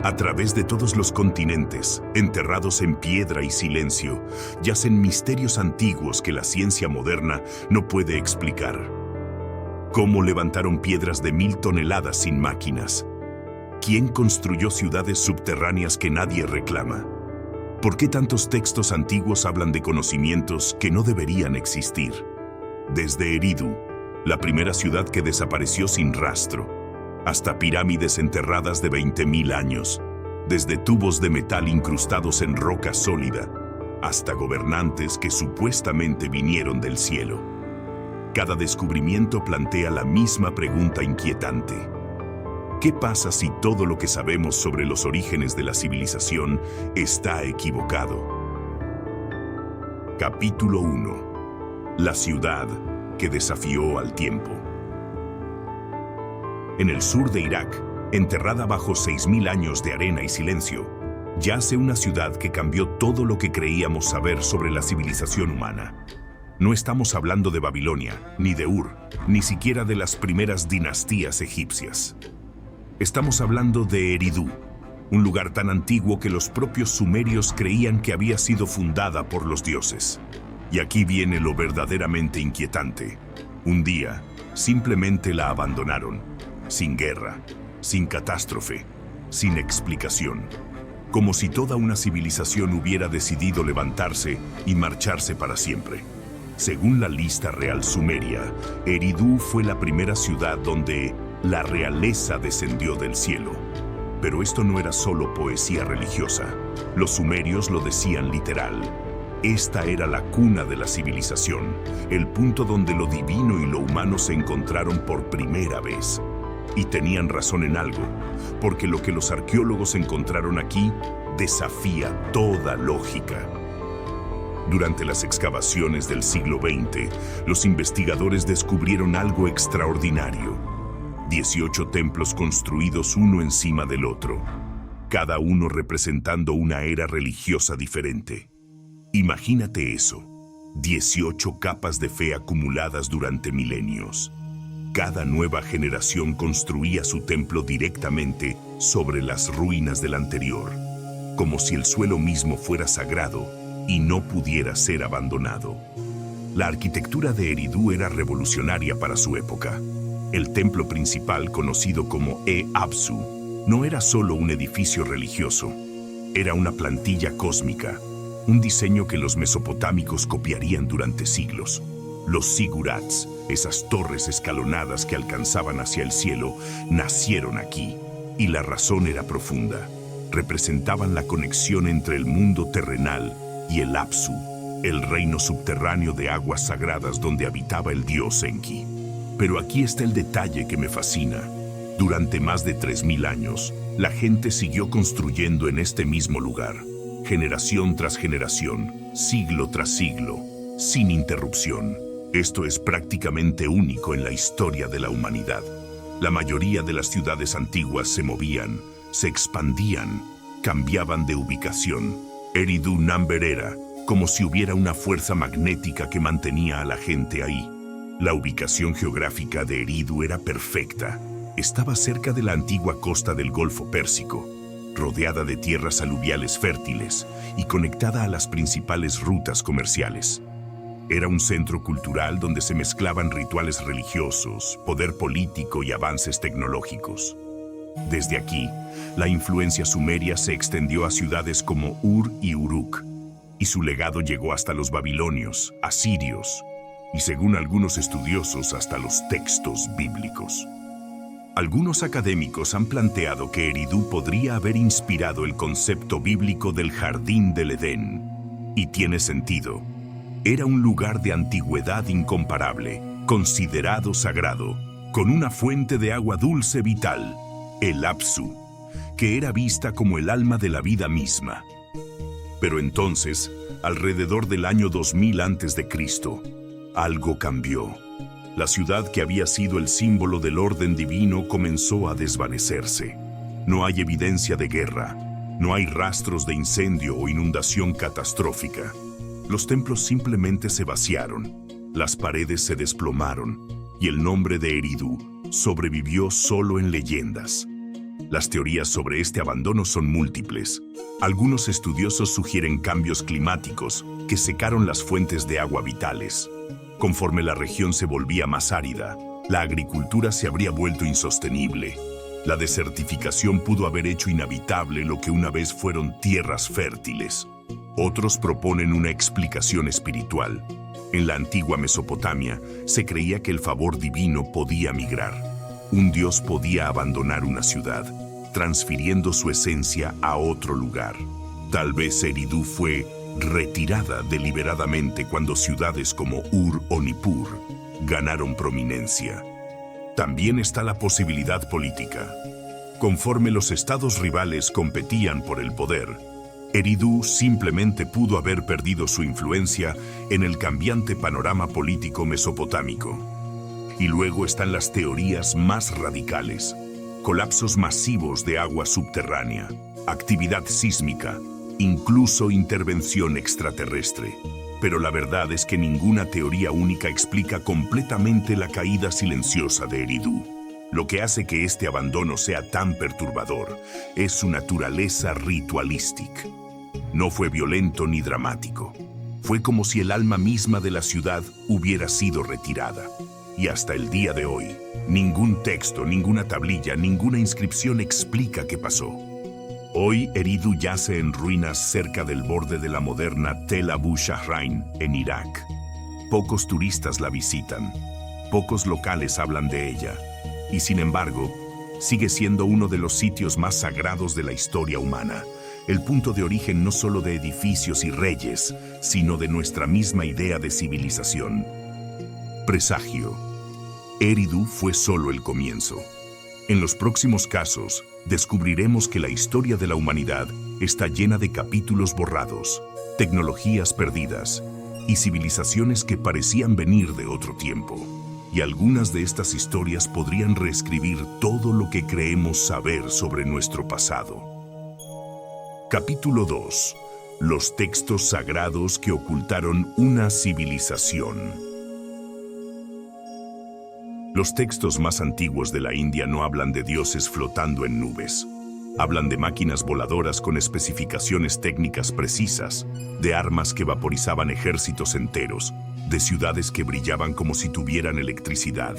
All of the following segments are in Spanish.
A través de todos los continentes, enterrados en piedra y silencio, yacen misterios antiguos que la ciencia moderna no puede explicar. ¿Cómo levantaron piedras de 1000 toneladas sin máquinas? ¿Quién construyó ciudades subterráneas que nadie reclama? ¿Por qué tantos textos antiguos hablan de conocimientos que no deberían existir? Desde Eridu, la primera ciudad que desapareció sin rastro, hasta pirámides enterradas de 20.000 años, desde tubos de metal incrustados en roca sólida, hasta gobernantes que supuestamente vinieron del cielo. Cada descubrimiento plantea la misma pregunta inquietante. ¿Qué pasa si todo lo que sabemos sobre los orígenes de la civilización está equivocado? Capítulo 1. La ciudad que desafió al tiempo. En el sur de Irak, enterrada bajo 6.000 años de arena y silencio, yace una ciudad que cambió todo lo que creíamos saber sobre la civilización humana. No estamos hablando de Babilonia, ni de Ur, ni siquiera de las primeras dinastías egipcias. Estamos hablando de Eridu, un lugar tan antiguo que los propios sumerios creían que había sido fundada por los dioses. Y aquí viene lo verdaderamente inquietante. Un día, simplemente la abandonaron. Sin guerra, sin catástrofe, sin explicación. Como si toda una civilización hubiera decidido levantarse y marcharse para siempre. Según la lista real sumeria, Eridu fue la primera ciudad donde la realeza descendió del cielo. Pero esto no era solo poesía religiosa. Los sumerios lo decían literal. Esta era la cuna de la civilización, el punto donde lo divino y lo humano se encontraron por primera vez. Y tenían razón en algo, porque lo que los arqueólogos encontraron aquí desafía toda lógica. Durante las excavaciones del siglo XX, los investigadores descubrieron algo extraordinario. 18 templos construidos uno encima del otro, cada uno representando una era religiosa diferente. Imagínate eso, 18 capas de fe acumuladas durante milenios. Cada nueva generación construía su templo directamente sobre las ruinas del anterior, como si el suelo mismo fuera sagrado y no pudiera ser abandonado. La arquitectura de Eridu era revolucionaria para su época. El templo principal, conocido como Apsu, no era solo un edificio religioso, era una plantilla cósmica, un diseño que los mesopotámicos copiarían durante siglos. Los zigurats, esas torres escalonadas que alcanzaban hacia el cielo, nacieron aquí, y la razón era profunda. Representaban la conexión entre el mundo terrenal y el Apsu, el reino subterráneo de aguas sagradas donde habitaba el dios Enki. Pero aquí está el detalle que me fascina. Durante más de 3.000 años, la gente siguió construyendo en este mismo lugar, generación tras generación, siglo tras siglo, sin interrupción. Esto es prácticamente único en la historia de la humanidad. La mayoría de las ciudades antiguas se movían, se expandían, cambiaban de ubicación. Eridu Number era como si hubiera una fuerza magnética que mantenía a la gente ahí. La ubicación geográfica de Eridu era perfecta. Estaba cerca de la antigua costa del Golfo Pérsico, rodeada de tierras aluviales fértiles y conectada a las principales rutas comerciales. Era un centro cultural donde se mezclaban rituales religiosos, poder político y avances tecnológicos. Desde aquí, la influencia sumeria se extendió a ciudades como Ur y Uruk, y su legado llegó hasta los babilonios, asirios, y según algunos estudiosos hasta los textos bíblicos. Algunos académicos han planteado que Eridu podría haber inspirado el concepto bíblico del Jardín del Edén, y tiene sentido. Era un lugar de antigüedad incomparable, considerado sagrado, con una fuente de agua dulce vital, el Apsu, que era vista como el alma de la vida misma. Pero entonces, alrededor del año 2000 a.C., algo cambió. La ciudad que había sido el símbolo del orden divino comenzó a desvanecerse. No hay evidencia de guerra, no hay rastros de incendio o inundación catastrófica. Los templos simplemente se vaciaron, las paredes se desplomaron y el nombre de Eridu sobrevivió solo en leyendas. Las teorías sobre este abandono son múltiples. Algunos estudiosos sugieren cambios climáticos que secaron las fuentes de agua vitales. Conforme la región se volvía más árida, la agricultura se habría vuelto insostenible. La desertificación pudo haber hecho inhabitable lo que una vez fueron tierras fértiles. Otros proponen una explicación espiritual. En la antigua Mesopotamia se creía que el favor divino podía migrar. Un dios podía abandonar una ciudad, transfiriendo su esencia a otro lugar. Tal vez Eridu fue retirada deliberadamente cuando ciudades como Ur o Nippur ganaron prominencia. También está la posibilidad política. Conforme los estados rivales competían por el poder, Eridu simplemente pudo haber perdido su influencia en el cambiante panorama político mesopotámico. Y luego están las teorías más radicales: colapsos masivos de agua subterránea, actividad sísmica, incluso intervención extraterrestre. Pero la verdad es que ninguna teoría única explica completamente la caída silenciosa de Eridu. Lo que hace que este abandono sea tan perturbador es su naturaleza ritualística. No fue violento ni dramático. Fue como si el alma misma de la ciudad hubiera sido retirada. Y hasta el día de hoy, ningún texto, ninguna tablilla, ninguna inscripción explica qué pasó. Hoy Eridu yace en ruinas cerca del borde de la moderna Tel Abu Shahrain, en Irak. Pocos turistas la visitan, pocos locales hablan de ella, y sin embargo, sigue siendo uno de los sitios más sagrados de la historia humana, el punto de origen no solo de edificios y reyes, sino de nuestra misma idea de civilización. Presagio. Eridu fue solo el comienzo. En los próximos casos, descubriremos que la historia de la humanidad está llena de capítulos borrados, tecnologías perdidas y civilizaciones que parecían venir de otro tiempo. Y algunas de estas historias podrían reescribir todo lo que creemos saber sobre nuestro pasado. Capítulo 2. Los textos sagrados que ocultaron una civilización. Los textos más antiguos de la India no hablan de dioses flotando en nubes. Hablan de máquinas voladoras con especificaciones técnicas precisas, de armas que vaporizaban ejércitos enteros, de ciudades que brillaban como si tuvieran electricidad.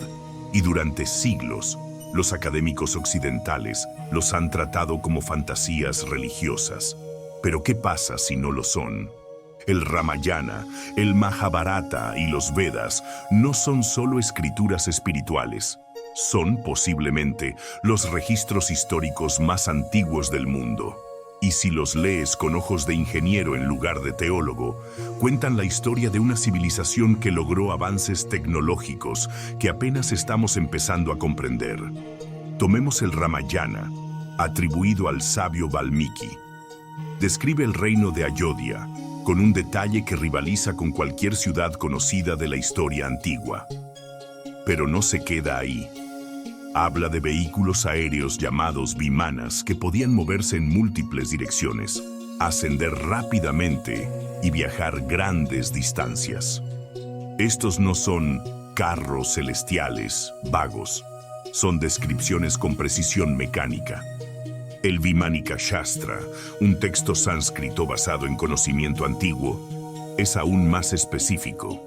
Y durante siglos, los académicos occidentales los han tratado como fantasías religiosas. Pero ¿qué pasa si no lo son? El Ramayana, el Mahabharata y los Vedas no son solo escrituras espirituales. Son posiblemente los registros históricos más antiguos del mundo. Y si los lees con ojos de ingeniero en lugar de teólogo, cuentan la historia de una civilización que logró avances tecnológicos que apenas estamos empezando a comprender. Tomemos el Ramayana, atribuido al sabio Valmiki. Describe el reino de Ayodhya, con un detalle que rivaliza con cualquier ciudad conocida de la historia antigua. Pero no se queda ahí. Habla de vehículos aéreos llamados vimanas que podían moverse en múltiples direcciones, ascender rápidamente y viajar grandes distancias. Estos no son carros celestiales vagos, son descripciones con precisión mecánica. El Vimanika Shastra, un texto sánscrito basado en conocimiento antiguo, es aún más específico.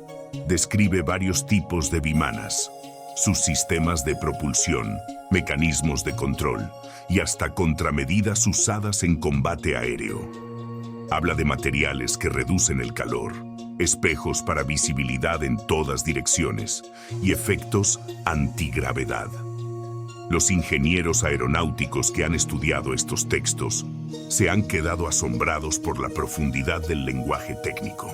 Describe varios tipos de vimanas, sus sistemas de propulsión, mecanismos de control y hasta contramedidas usadas en combate aéreo. Habla de materiales que reducen el calor, espejos para visibilidad en todas direcciones y efectos antigravedad. Los ingenieros aeronáuticos que han estudiado estos textos se han quedado asombrados por la profundidad del lenguaje técnico.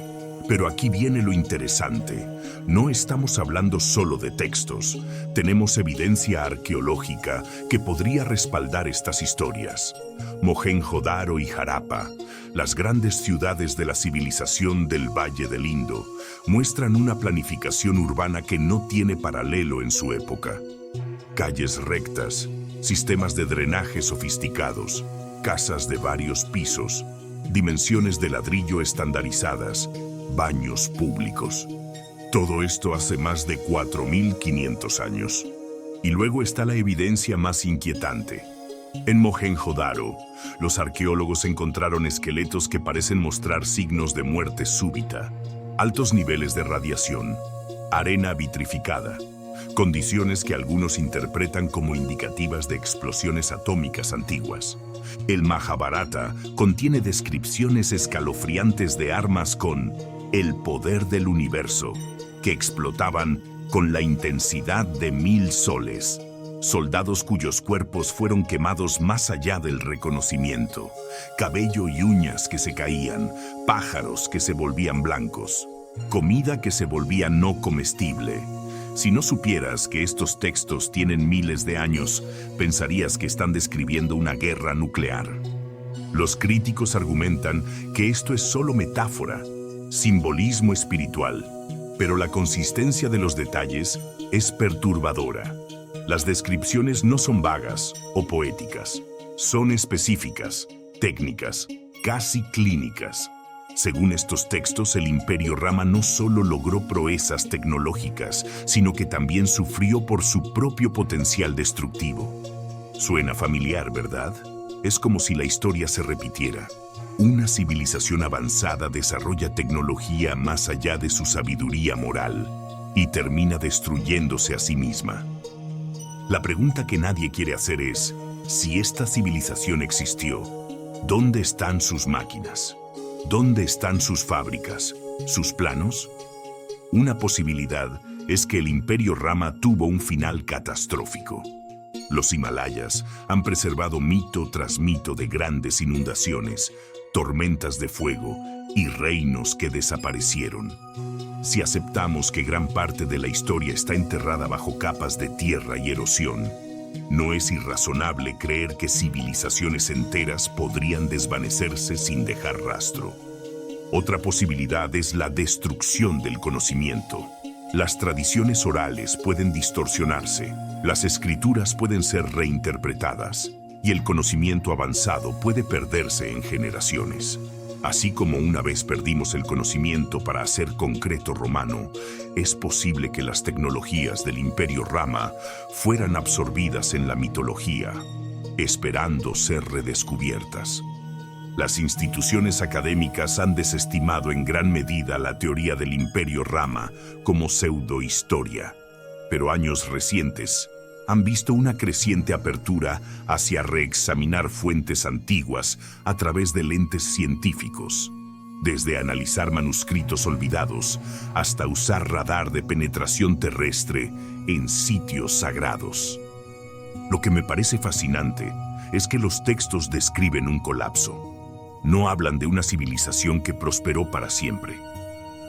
Pero aquí viene lo interesante. No estamos hablando solo de textos. Tenemos evidencia arqueológica que podría respaldar estas historias. Mohenjo-Daro y Harappa, las grandes ciudades de la civilización del Valle del Indo, muestran una planificación urbana que no tiene paralelo en su época. Calles rectas, sistemas de drenaje sofisticados, casas de varios pisos, dimensiones de ladrillo estandarizadas, baños públicos. Todo esto hace más de 4.500 años. Y luego está la evidencia más inquietante. En Mohenjo-Daro, los arqueólogos encontraron esqueletos que parecen mostrar signos de muerte súbita, altos niveles de radiación, arena vitrificada, condiciones que algunos interpretan como indicativas de explosiones atómicas antiguas. El Mahabharata contiene descripciones escalofriantes de armas con el poder del universo, que explotaban con la intensidad de 1000 soles. Soldados cuyos cuerpos fueron quemados más allá del reconocimiento, cabello y uñas que se caían, pájaros que se volvían blancos, comida que se volvía no comestible. Si no supieras que estos textos tienen miles de años, pensarías que están describiendo una guerra nuclear. Los críticos argumentan que esto es solo metáfora, simbolismo espiritual, pero la consistencia de los detalles es perturbadora. Las descripciones no son vagas o poéticas, son específicas, técnicas, casi clínicas. Según estos textos, el Imperio Rama no solo logró proezas tecnológicas, sino que también sufrió por su propio potencial destructivo. Suena familiar, ¿verdad? Es como si la historia se repitiera. Una civilización avanzada desarrolla tecnología más allá de su sabiduría moral y termina destruyéndose a sí misma. La pregunta que nadie quiere hacer es, si esta civilización existió, ¿dónde están sus máquinas? ¿Dónde están sus fábricas? ¿Sus planos? Una posibilidad es que el Imperio Rama tuvo un final catastrófico. Los Himalayas han preservado mito tras mito de grandes inundaciones, tormentas de fuego y reinos que desaparecieron. Si aceptamos que gran parte de la historia está enterrada bajo capas de tierra y erosión, no es irrazonable creer que civilizaciones enteras podrían desvanecerse sin dejar rastro. Otra posibilidad es la destrucción del conocimiento. Las tradiciones orales pueden distorsionarse, las escrituras pueden ser reinterpretadas, y el conocimiento avanzado puede perderse en generaciones. Así como una vez perdimos el conocimiento para hacer concreto romano, es posible que las tecnologías del Imperio Rama fueran absorbidas en la mitología, esperando ser redescubiertas. Las instituciones académicas han desestimado en gran medida la teoría del Imperio Rama como pseudohistoria, pero años recientes han visto una creciente apertura hacia reexaminar fuentes antiguas a través de lentes científicos, desde analizar manuscritos olvidados hasta usar radar de penetración terrestre en sitios sagrados. Lo que me parece fascinante es que los textos describen un colapso. No hablan de una civilización que prosperó para siempre.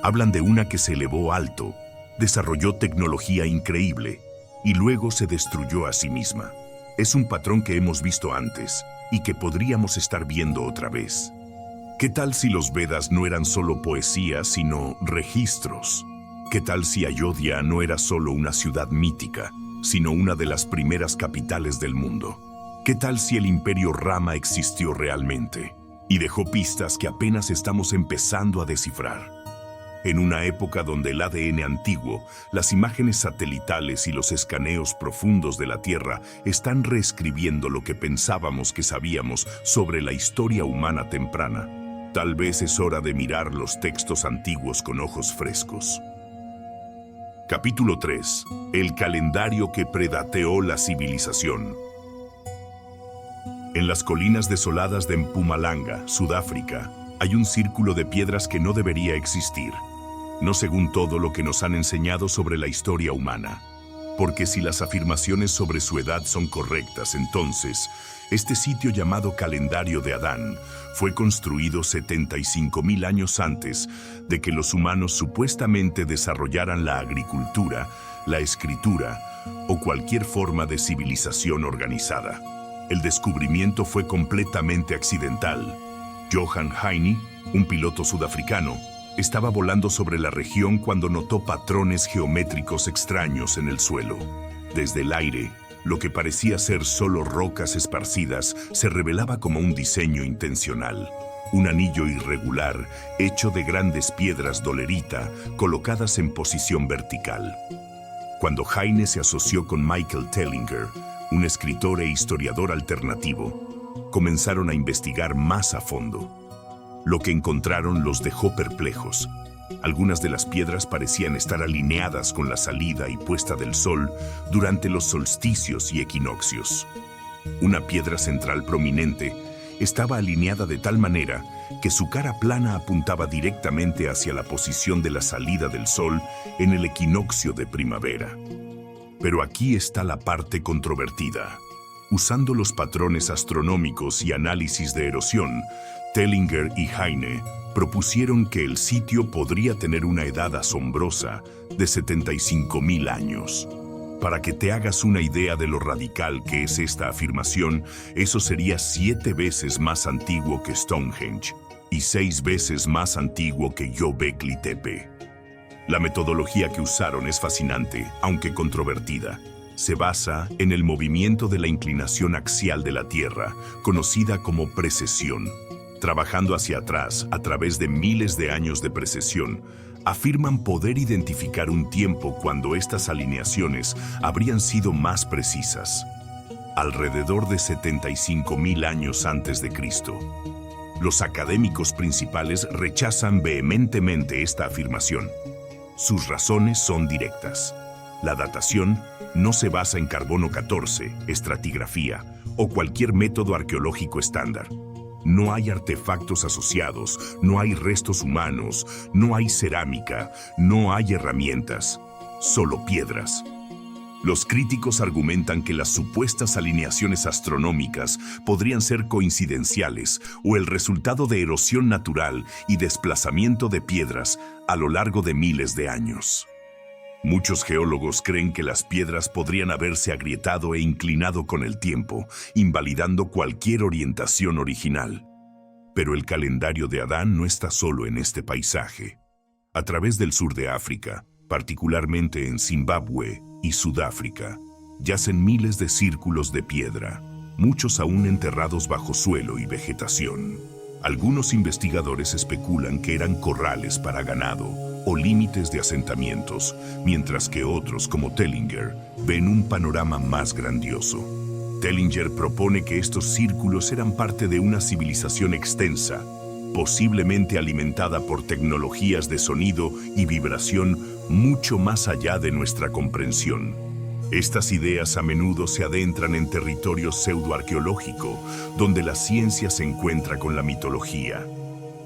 Hablan de una que se elevó alto, desarrolló tecnología increíble, y luego se destruyó a sí misma. Es un patrón que hemos visto antes y que podríamos estar viendo otra vez. ¿Qué tal si los Vedas no eran solo poesía, sino registros? ¿Qué tal si Ayodhya no era solo una ciudad mítica, sino una de las primeras capitales del mundo? ¿Qué tal si el Imperio Rama existió realmente y dejó pistas que apenas estamos empezando a descifrar? En una época donde el ADN antiguo, las imágenes satelitales y los escaneos profundos de la Tierra están reescribiendo lo que pensábamos que sabíamos sobre la historia humana temprana, tal vez es hora de mirar los textos antiguos con ojos frescos. Capítulo 3. El calendario que predateó la civilización. En las colinas desoladas de Mpumalanga, Sudáfrica, hay un círculo de piedras que no debería existir, no según todo lo que nos han enseñado sobre la historia humana. Porque si las afirmaciones sobre su edad son correctas, entonces, este sitio llamado Calendario de Adán fue construido 75.000 años antes de que los humanos supuestamente desarrollaran la agricultura, la escritura o cualquier forma de civilización organizada. El descubrimiento fue completamente accidental. Johan Heine, un piloto sudafricano, estaba volando sobre la región cuando notó patrones geométricos extraños en el suelo. Desde el aire, lo que parecía ser solo rocas esparcidas se revelaba como un diseño intencional. Un anillo irregular, hecho de grandes piedras dolerita, colocadas en posición vertical. Cuando Heine se asoció con Michael Tellinger, un escritor e historiador alternativo, comenzaron a investigar más a fondo. Lo que encontraron los dejó perplejos. Algunas de las piedras parecían estar alineadas con la salida y puesta del sol durante los solsticios y equinoccios. Una piedra central prominente estaba alineada de tal manera que su cara plana apuntaba directamente hacia la posición de la salida del sol en el equinoccio de primavera. Pero aquí está la parte controvertida. Usando los patrones astronómicos y análisis de erosión, Tellinger y Heine propusieron que el sitio podría tener una edad asombrosa de 75.000 años. Para que te hagas una idea de lo radical que es esta afirmación, eso sería 7 veces más antiguo que Stonehenge y 6 veces más antiguo que Göbekli Tepe. La metodología que usaron es fascinante, aunque controvertida. Se basa en el movimiento de la inclinación axial de la Tierra, conocida como precesión. Trabajando hacia atrás, a través de miles de años de precesión, afirman poder identificar un tiempo cuando estas alineaciones habrían sido más precisas. Alrededor de 75.000 años antes de Cristo. Los académicos principales rechazan vehementemente esta afirmación. Sus razones son directas. La datación no se basa en carbono 14, estratigrafía o cualquier método arqueológico estándar. No hay artefactos asociados, no hay restos humanos, no hay cerámica, no hay herramientas, solo piedras. Los críticos argumentan que las supuestas alineaciones astronómicas podrían ser coincidenciales o el resultado de erosión natural y desplazamiento de piedras a lo largo de miles de años. Muchos geólogos creen que las piedras podrían haberse agrietado e inclinado con el tiempo, invalidando cualquier orientación original. Pero el calendario de Adán no está solo en este paisaje. A través del sur de África, particularmente en Zimbabue y Sudáfrica, yacen miles de círculos de piedra, muchos aún enterrados bajo suelo y vegetación. Algunos investigadores especulan que eran corrales para ganado o límites de asentamientos, mientras que otros, como Tellinger, ven un panorama más grandioso. Tellinger propone que estos círculos eran parte de una civilización extensa, posiblemente alimentada por tecnologías de sonido y vibración mucho más allá de nuestra comprensión. Estas ideas a menudo se adentran en territorio pseudoarqueológico, donde la ciencia se encuentra con la mitología.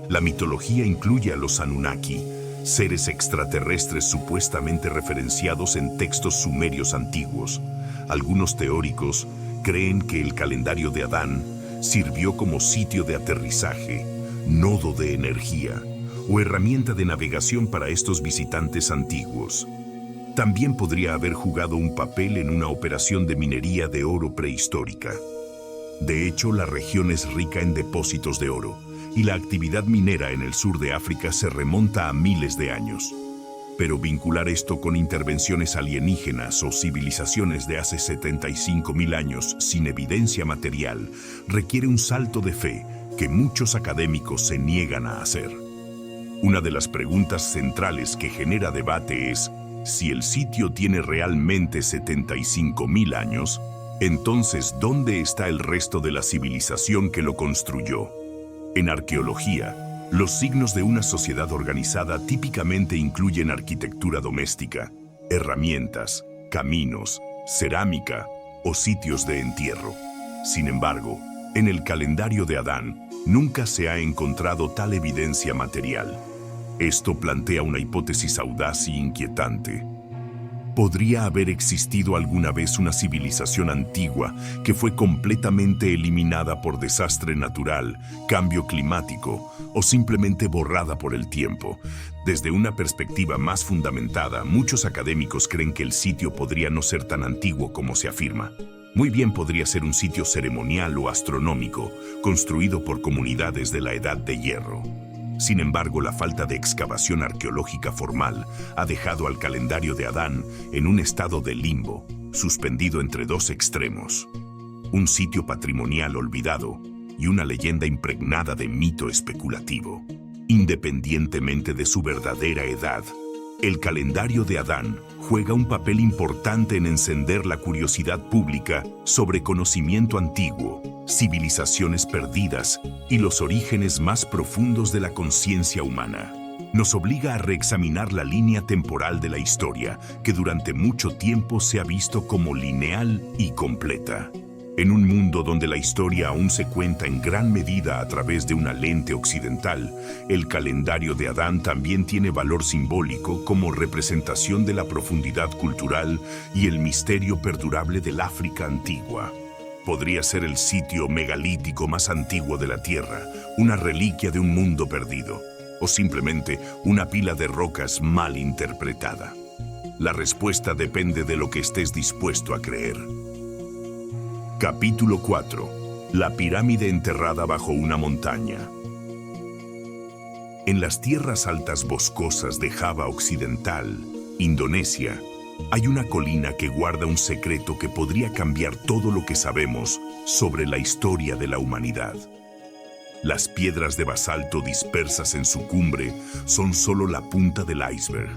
La mitología incluye a los Anunnaki, seres extraterrestres supuestamente referenciados en textos sumerios antiguos. Algunos teóricos creen que el calendario de Adán sirvió como sitio de aterrizaje, nodo de energía o herramienta de navegación para estos visitantes antiguos. También podría haber jugado un papel en una operación de minería de oro prehistórica. De hecho, la región es rica en depósitos de oro, y la actividad minera en el sur de África se remonta a miles de años. Pero vincular esto con intervenciones alienígenas o civilizaciones de hace 75.000 años sin evidencia material requiere un salto de fe que muchos académicos se niegan a hacer. Una de las preguntas centrales que genera debate es: si el sitio tiene realmente 75.000 años, entonces ¿dónde está el resto de la civilización que lo construyó? En arqueología, los signos de una sociedad organizada típicamente incluyen arquitectura doméstica, herramientas, caminos, cerámica o sitios de entierro. Sin embargo, en el calendario de Adán, nunca se ha encontrado tal evidencia material. Esto plantea una hipótesis audaz y inquietante. ¿Podría haber existido alguna vez una civilización antigua que fue completamente eliminada por desastre natural, cambio climático o simplemente borrada por el tiempo? Desde una perspectiva más fundamentada, muchos académicos creen que el sitio podría no ser tan antiguo como se afirma. Muy bien podría ser un sitio ceremonial o astronómico, construido por comunidades de la Edad de Hierro. Sin embargo, la falta de excavación arqueológica formal ha dejado al calendario de Adán en un estado de limbo, suspendido entre dos extremos: un sitio patrimonial olvidado y una leyenda impregnada de mito especulativo. Independientemente de su verdadera edad, El calendario de Adán juega un papel importante en encender la curiosidad pública sobre conocimiento antiguo, civilizaciones perdidas y los orígenes más profundos de la conciencia humana. Nos obliga a reexaminar la línea temporal de la historia, que durante mucho tiempo se ha visto como lineal y completa. En un mundo donde la historia aún se cuenta en gran medida a través de una lente occidental, el calendario de Adán también tiene valor simbólico como representación de la profundidad cultural y el misterio perdurable del África antigua. Podría ser el sitio megalítico más antiguo de la Tierra, una reliquia de un mundo perdido, o simplemente una pila de rocas mal interpretada. La respuesta depende de lo que estés dispuesto a creer. Capítulo 4. La pirámide enterrada bajo una montaña. En las tierras altas boscosas de Java Occidental, Indonesia, hay una colina que guarda un secreto que podría cambiar todo lo que sabemos sobre la historia de la humanidad. Las piedras de basalto dispersas en su cumbre son solo la punta del iceberg.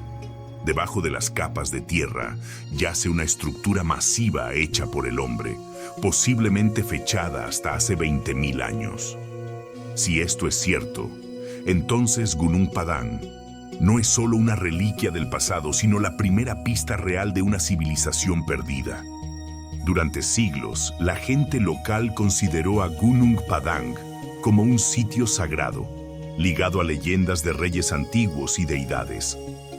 Debajo de las capas de tierra yace una estructura masiva hecha por el hombre, posiblemente fechada hasta hace 20.000 años. Si esto es cierto, entonces Gunung Padang no es solo una reliquia del pasado, sino la primera pista real de una civilización perdida. Durante siglos, la gente local consideró a Gunung Padang como un sitio sagrado, ligado a leyendas de reyes antiguos y deidades.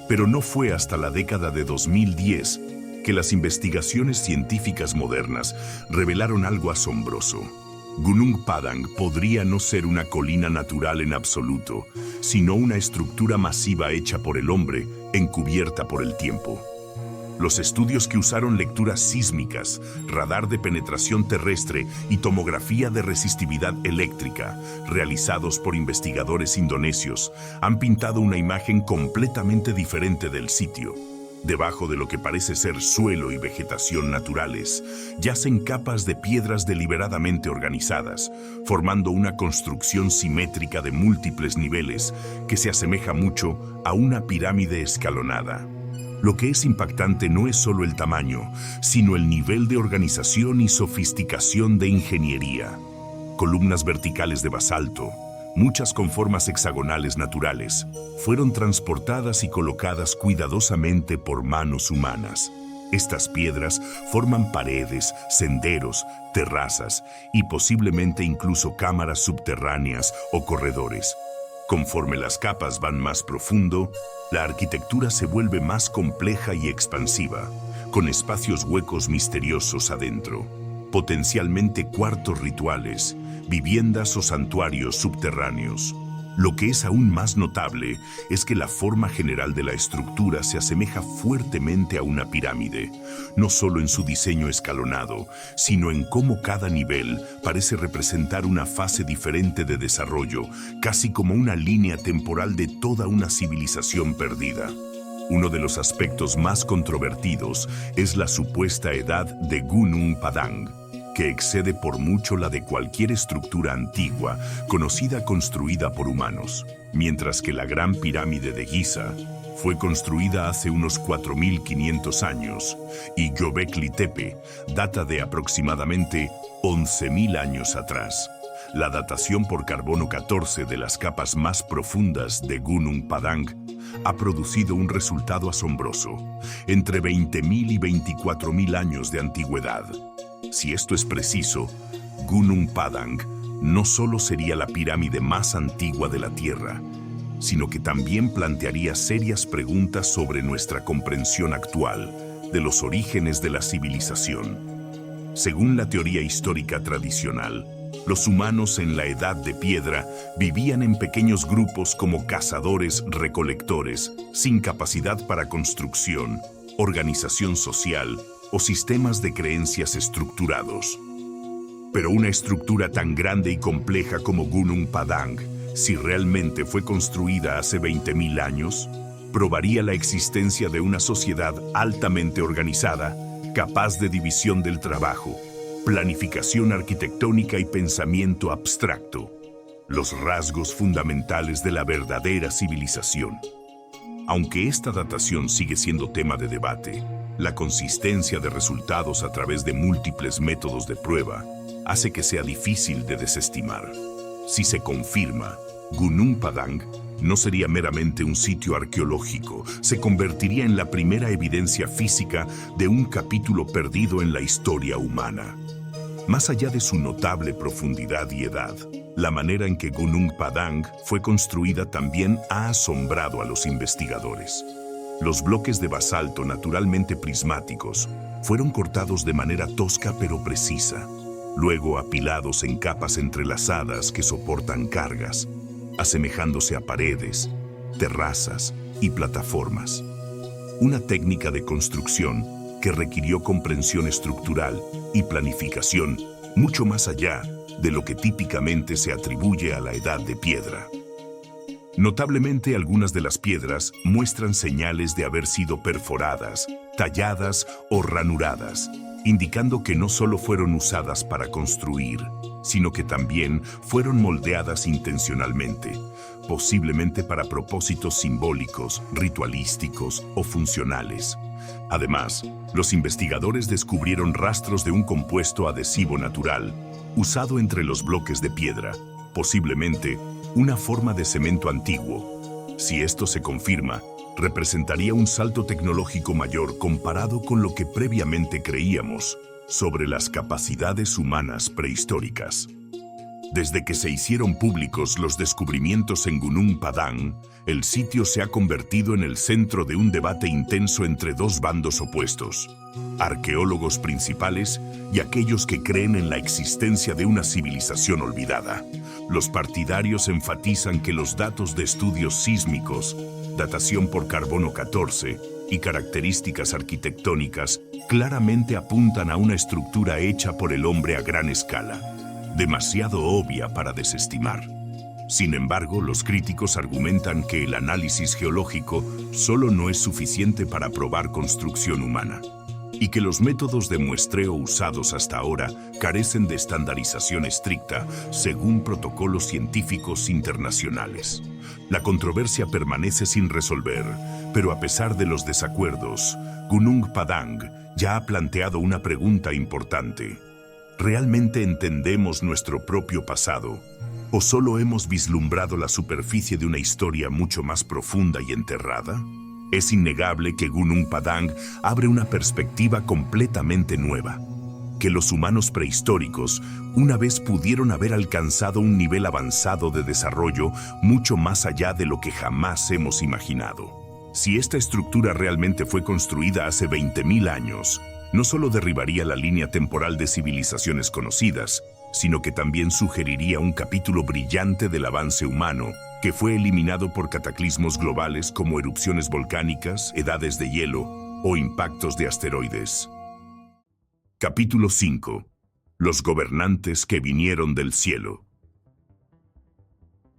Pero no fue hasta la década de 2010 que las investigaciones científicas modernas revelaron algo asombroso. Gunung Padang podría no ser una colina natural en absoluto, sino una estructura masiva hecha por el hombre, encubierta por el tiempo. Los estudios que usaron lecturas sísmicas, radar de penetración terrestre y tomografía de resistividad eléctrica, realizados por investigadores indonesios, han pintado una imagen completamente diferente del sitio. Debajo de lo que parece ser suelo y vegetación naturales, yacen capas de piedras deliberadamente organizadas, formando una construcción simétrica de múltiples niveles que se asemeja mucho a una pirámide escalonada. Lo que es impactante no es solo el tamaño, sino el nivel de organización y sofisticación de ingeniería. Columnas verticales de basalto, muchas con formas hexagonales naturales, fueron transportadas y colocadas cuidadosamente por manos humanas. Estas piedras forman paredes, senderos, terrazas y posiblemente incluso cámaras subterráneas o corredores. Conforme las capas van más profundo, la arquitectura se vuelve más compleja y expansiva, con espacios huecos misteriosos adentro, potencialmente cuartos rituales, viviendas o santuarios subterráneos. Lo que es aún más notable es que la forma general de la estructura se asemeja fuertemente a una pirámide, no solo en su diseño escalonado, sino en cómo cada nivel parece representar una fase diferente de desarrollo, casi como una línea temporal de toda una civilización perdida. Uno de los aspectos más controvertidos es la supuesta edad de Gunung Padang, que excede por mucho la de cualquier estructura antigua conocida construida por humanos, mientras que la Gran Pirámide de Giza fue construida hace unos 4.500 años y Göbekli Tepe data de aproximadamente 11.000 años atrás. La datación por carbono 14 de las capas más profundas de Gunung Padang ha producido un resultado asombroso, entre 20.000 y 24.000 años de antigüedad. Si esto es preciso, Gunung Padang no solo sería la pirámide más antigua de la Tierra, sino que también plantearía serias preguntas sobre nuestra comprensión actual de los orígenes de la civilización. Según la teoría histórica tradicional, los humanos en la Edad de Piedra vivían en pequeños grupos como cazadores-recolectores, sin capacidad para construcción, organización social o sistemas de creencias estructurados. Pero una estructura tan grande y compleja como Gunung Padang, si realmente fue construida hace 20.000 años, probaría la existencia de una sociedad altamente organizada, capaz de división del trabajo, planificación arquitectónica y pensamiento abstracto, los rasgos fundamentales de la verdadera civilización. Aunque esta datación sigue siendo tema de debate, la consistencia de resultados a través de múltiples métodos de prueba hace que sea difícil de desestimar. Si se confirma, Gunung Padang no sería meramente un sitio arqueológico, se convertiría en la primera evidencia física de un capítulo perdido en la historia humana. Más allá de su notable profundidad y edad, la manera en que Gunung Padang fue construida también ha asombrado a los investigadores. Los bloques de basalto naturalmente prismáticos fueron cortados de manera tosca pero precisa, luego apilados en capas entrelazadas que soportan cargas, asemejándose a paredes, terrazas y plataformas. Una técnica de construcción que requirió comprensión estructural y planificación mucho más allá de lo que típicamente se atribuye a la edad de piedra. Notablemente, algunas de las piedras muestran señales de haber sido perforadas, talladas o ranuradas, indicando que no solo fueron usadas para construir, sino que también fueron moldeadas intencionalmente, posiblemente para propósitos simbólicos, ritualísticos o funcionales. Además, los investigadores descubrieron rastros de un compuesto adhesivo natural, usado entre los bloques de piedra, posiblemente una forma de cemento antiguo. Si esto se confirma, representaría un salto tecnológico mayor comparado con lo que previamente creíamos sobre las capacidades humanas prehistóricas. Desde que se hicieron públicos los descubrimientos en Gunung Padang, el sitio se ha convertido en el centro de un debate intenso entre dos bandos opuestos: arqueólogos principales y aquellos que creen en la existencia de una civilización olvidada. Los partidarios enfatizan que los datos de estudios sísmicos, datación por carbono 14 y características arquitectónicas claramente apuntan a una estructura hecha por el hombre a gran escala, demasiado obvia para desestimar. Sin embargo, los críticos argumentan que el análisis geológico solo no es suficiente para probar construcción humana, y que los métodos de muestreo usados hasta ahora carecen de estandarización estricta según protocolos científicos internacionales. La controversia permanece sin resolver, pero a pesar de los desacuerdos, Gunung Padang ya ha planteado una pregunta importante. ¿Realmente entendemos nuestro propio pasado? ¿O solo hemos vislumbrado la superficie de una historia mucho más profunda y enterrada? Es innegable que Gunung Padang abre una perspectiva completamente nueva, que los humanos prehistóricos una vez pudieron haber alcanzado un nivel avanzado de desarrollo mucho más allá de lo que jamás hemos imaginado. Si esta estructura realmente fue construida hace 20.000 años, no solo derribaría la línea temporal de civilizaciones conocidas, sino que también sugeriría un capítulo brillante del avance humano, que fue eliminado por cataclismos globales como erupciones volcánicas, edades de hielo o impactos de asteroides. Capítulo 5. Los gobernantes que vinieron del cielo.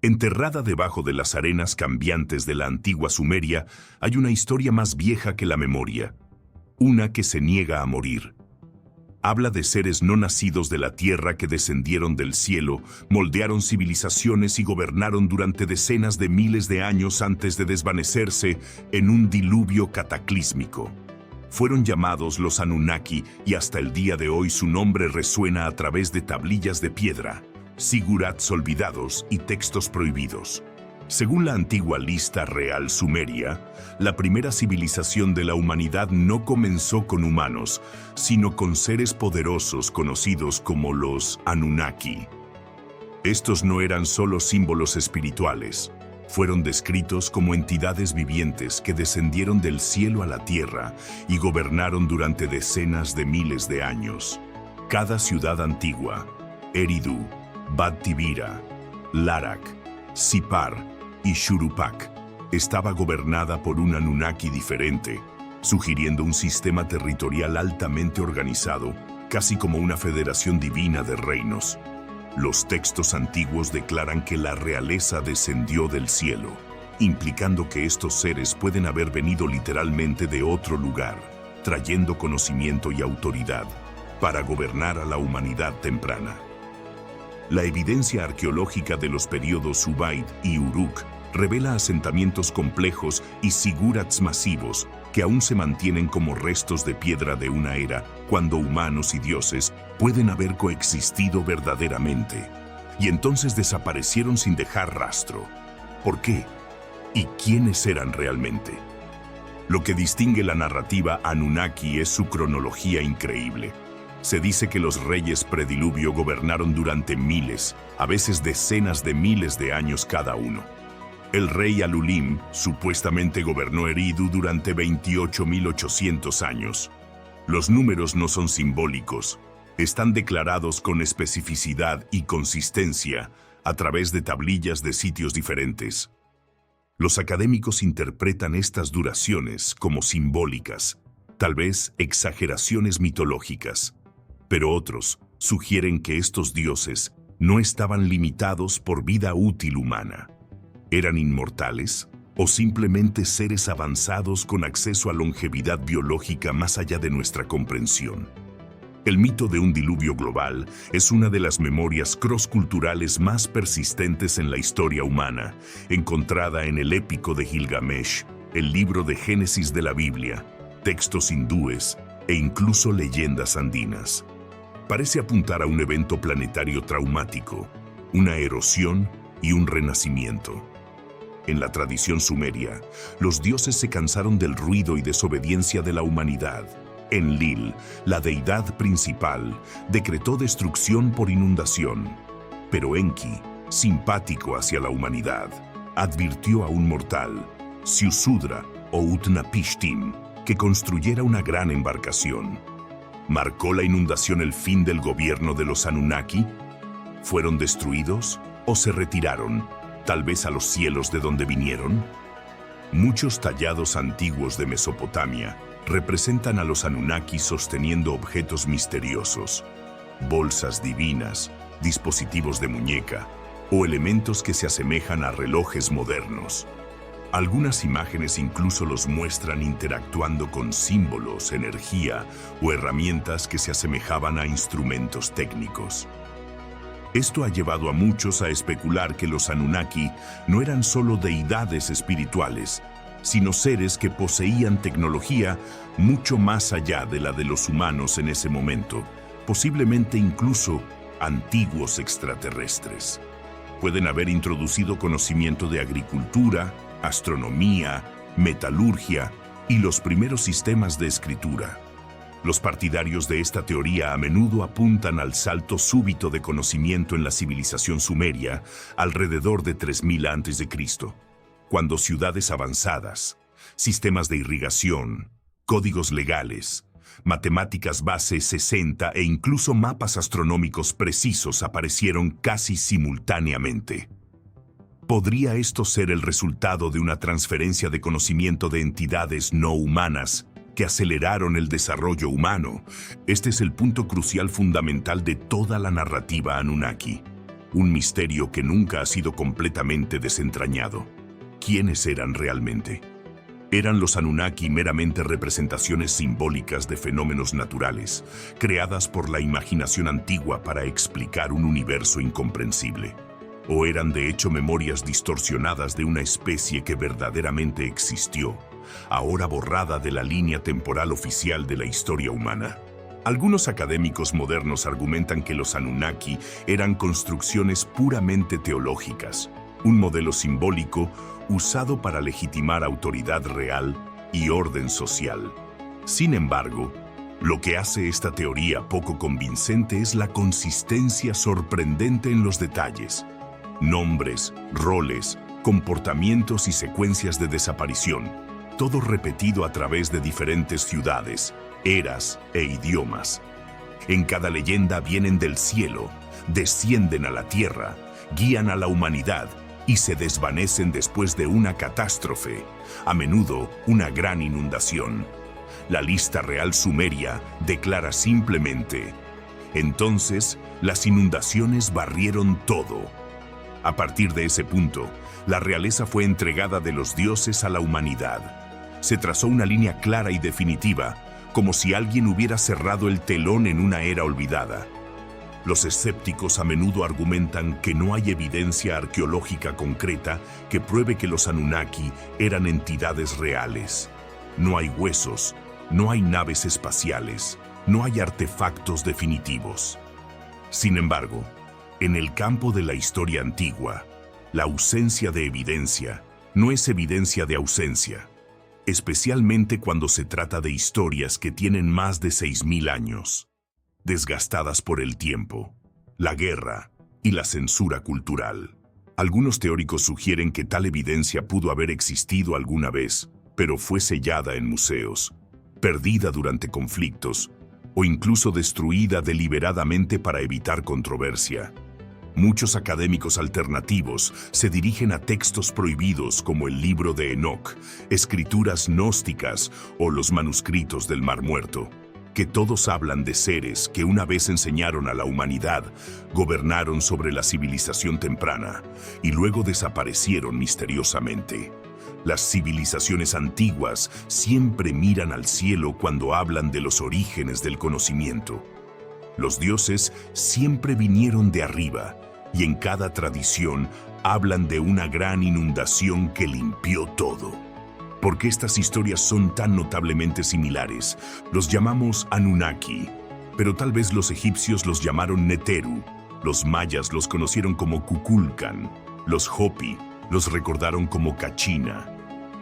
Enterrada debajo de las arenas cambiantes de la antigua Sumeria, hay una historia más vieja que la memoria, una que se niega a morir. Habla de seres no nacidos de la tierra que descendieron del cielo, moldearon civilizaciones y gobernaron durante decenas de miles de años antes de desvanecerse en un diluvio cataclísmico. Fueron llamados los Anunnaki y hasta el día de hoy su nombre resuena a través de tablillas de piedra, sigurats olvidados y textos prohibidos. Según la antigua lista real sumeria, la primera civilización de la humanidad no comenzó con humanos, sino con seres poderosos conocidos como los Anunnaki. Estos no eran solo símbolos espirituales, fueron descritos como entidades vivientes que descendieron del cielo a la tierra y gobernaron durante decenas de miles de años. Cada ciudad antigua, Eridu, Bad Tibira, Larak, Sipar y Shurupak, estaba gobernada por un Anunnaki diferente, sugiriendo un sistema territorial altamente organizado, casi como una federación divina de reinos. Los textos antiguos declaran que la realeza descendió del cielo, implicando que estos seres pueden haber venido literalmente de otro lugar, trayendo conocimiento y autoridad para gobernar a la humanidad temprana. La evidencia arqueológica de los períodos Ubaid y Uruk revela asentamientos complejos y zigurats masivos que aún se mantienen como restos de piedra de una era cuando humanos y dioses pueden haber coexistido verdaderamente. Y entonces desaparecieron sin dejar rastro. ¿Por qué? ¿Y quiénes eran realmente? Lo que distingue la narrativa Anunnaki es su cronología increíble. Se dice que los reyes prediluvio gobernaron durante miles, a veces decenas de miles de años cada uno. El rey Alulim supuestamente gobernó Eridu durante 28.800 años. Los números no son simbólicos, están declarados con especificidad y consistencia a través de tablillas de sitios diferentes. Los académicos interpretan estas duraciones como simbólicas, tal vez exageraciones mitológicas, pero otros sugieren que estos dioses no estaban limitados por vida útil humana. ¿Eran inmortales o simplemente seres avanzados con acceso a longevidad biológica más allá de nuestra comprensión? El mito de un diluvio global es una de las memorias cross-culturales más persistentes en la historia humana, encontrada en el épico de Gilgamesh, el libro de Génesis de la Biblia, textos hindúes e incluso leyendas andinas. Parece apuntar a un evento planetario traumático, una erosión y un renacimiento. En la tradición sumeria, los dioses se cansaron del ruido y desobediencia de la humanidad. Enlil, la deidad principal, decretó destrucción por inundación. Pero Enki, simpático hacia la humanidad, advirtió a un mortal, Ziusudra o Utnapishtim, que construyera una gran embarcación. ¿Marcó la inundación el fin del gobierno de los Anunnaki? ¿Fueron destruidos o se retiraron, tal vez a los cielos de donde vinieron? Muchos tallados antiguos de Mesopotamia representan a los Anunnaki sosteniendo objetos misteriosos, bolsas divinas, dispositivos de muñeca o elementos que se asemejan a relojes modernos. Algunas imágenes incluso los muestran interactuando con símbolos, energía o herramientas que se asemejaban a instrumentos técnicos. Esto ha llevado a muchos a especular que los Anunnaki no eran solo deidades espirituales, sino seres que poseían tecnología mucho más allá de la de los humanos en ese momento, posiblemente incluso antiguos extraterrestres. Pueden haber introducido conocimiento de agricultura, astronomía, metalurgia y los primeros sistemas de escritura. Los partidarios de esta teoría a menudo apuntan al salto súbito de conocimiento en la civilización sumeria alrededor de 3000 a.C., cuando ciudades avanzadas, sistemas de irrigación, códigos legales, matemáticas base 60 e incluso mapas astronómicos precisos aparecieron casi simultáneamente. ¿Podría esto ser el resultado de una transferencia de conocimiento de entidades no humanas que aceleraron el desarrollo humano? Este es el punto crucial fundamental de toda la narrativa Anunnaki, un misterio que nunca ha sido completamente desentrañado. ¿Quiénes eran realmente? ¿Eran los Anunnaki meramente representaciones simbólicas de fenómenos naturales, creadas por la imaginación antigua para explicar un universo incomprensible? ¿O eran de hecho memorias distorsionadas de una especie que verdaderamente existió, ahora borrada de la línea temporal oficial de la historia humana? Algunos académicos modernos argumentan que los Anunnaki eran construcciones puramente teológicas, un modelo simbólico usado para legitimar autoridad real y orden social. Sin embargo, lo que hace esta teoría poco convincente es la consistencia sorprendente en los detalles. Nombres, roles, comportamientos y secuencias de desaparición, todo repetido a través de diferentes ciudades, eras e idiomas. En cada leyenda vienen del cielo, descienden a la tierra, guían a la humanidad y se desvanecen después de una catástrofe, a menudo una gran inundación. La lista real sumeria declara simplemente: entonces las inundaciones barrieron todo. A partir de ese punto, la realeza fue entregada de los dioses a la humanidad. Se trazó una línea clara y definitiva, como si alguien hubiera cerrado el telón en una era olvidada. Los escépticos a menudo argumentan que no hay evidencia arqueológica concreta que pruebe que los Anunnaki eran entidades reales. No hay huesos, no hay naves espaciales, no hay artefactos definitivos. Sin embargo, en el campo de la historia antigua, la ausencia de evidencia no es evidencia de ausencia, especialmente cuando se trata de historias que tienen más de 6.000 años, desgastadas por el tiempo, la guerra y la censura cultural. Algunos teóricos sugieren que tal evidencia pudo haber existido alguna vez, pero fue sellada en museos, perdida durante conflictos o incluso destruida deliberadamente para evitar controversia. Muchos académicos alternativos se dirigen a textos prohibidos como el libro de Enoc, escrituras gnósticas o los manuscritos del Mar Muerto, que todos hablan de seres que una vez enseñaron a la humanidad, gobernaron sobre la civilización temprana y luego desaparecieron misteriosamente. Las civilizaciones antiguas siempre miran al cielo cuando hablan de los orígenes del conocimiento. Los dioses siempre vinieron de arriba y en cada tradición hablan de una gran inundación que limpió todo. Porque estas historias son tan notablemente similares, los llamamos Anunnaki, pero tal vez los egipcios los llamaron Neteru, los mayas los conocieron como Kukulkan, los Hopi los recordaron como Kachina.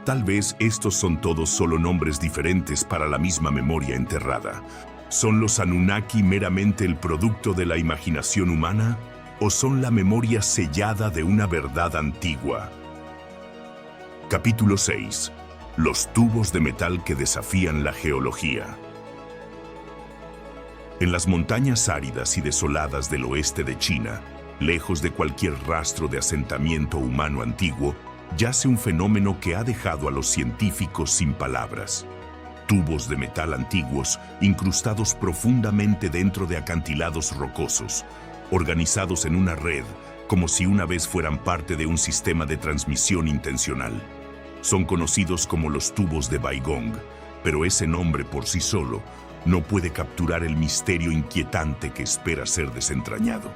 Tal vez estos son todos solo nombres diferentes para la misma memoria enterrada. ¿Son los Anunnaki meramente el producto de la imaginación humana? ¿O son la memoria sellada de una verdad antigua? Capítulo 6. Los tubos de metal que desafían la geología. En las montañas áridas y desoladas del oeste de China, lejos de cualquier rastro de asentamiento humano antiguo, yace un fenómeno que ha dejado a los científicos sin palabras. Tubos de metal antiguos incrustados profundamente dentro de acantilados rocosos, organizados en una red como si una vez fueran parte de un sistema de transmisión intencional. Son conocidos como los tubos de Baigong, pero ese nombre por sí solo no puede capturar el misterio inquietante que espera ser desentrañado.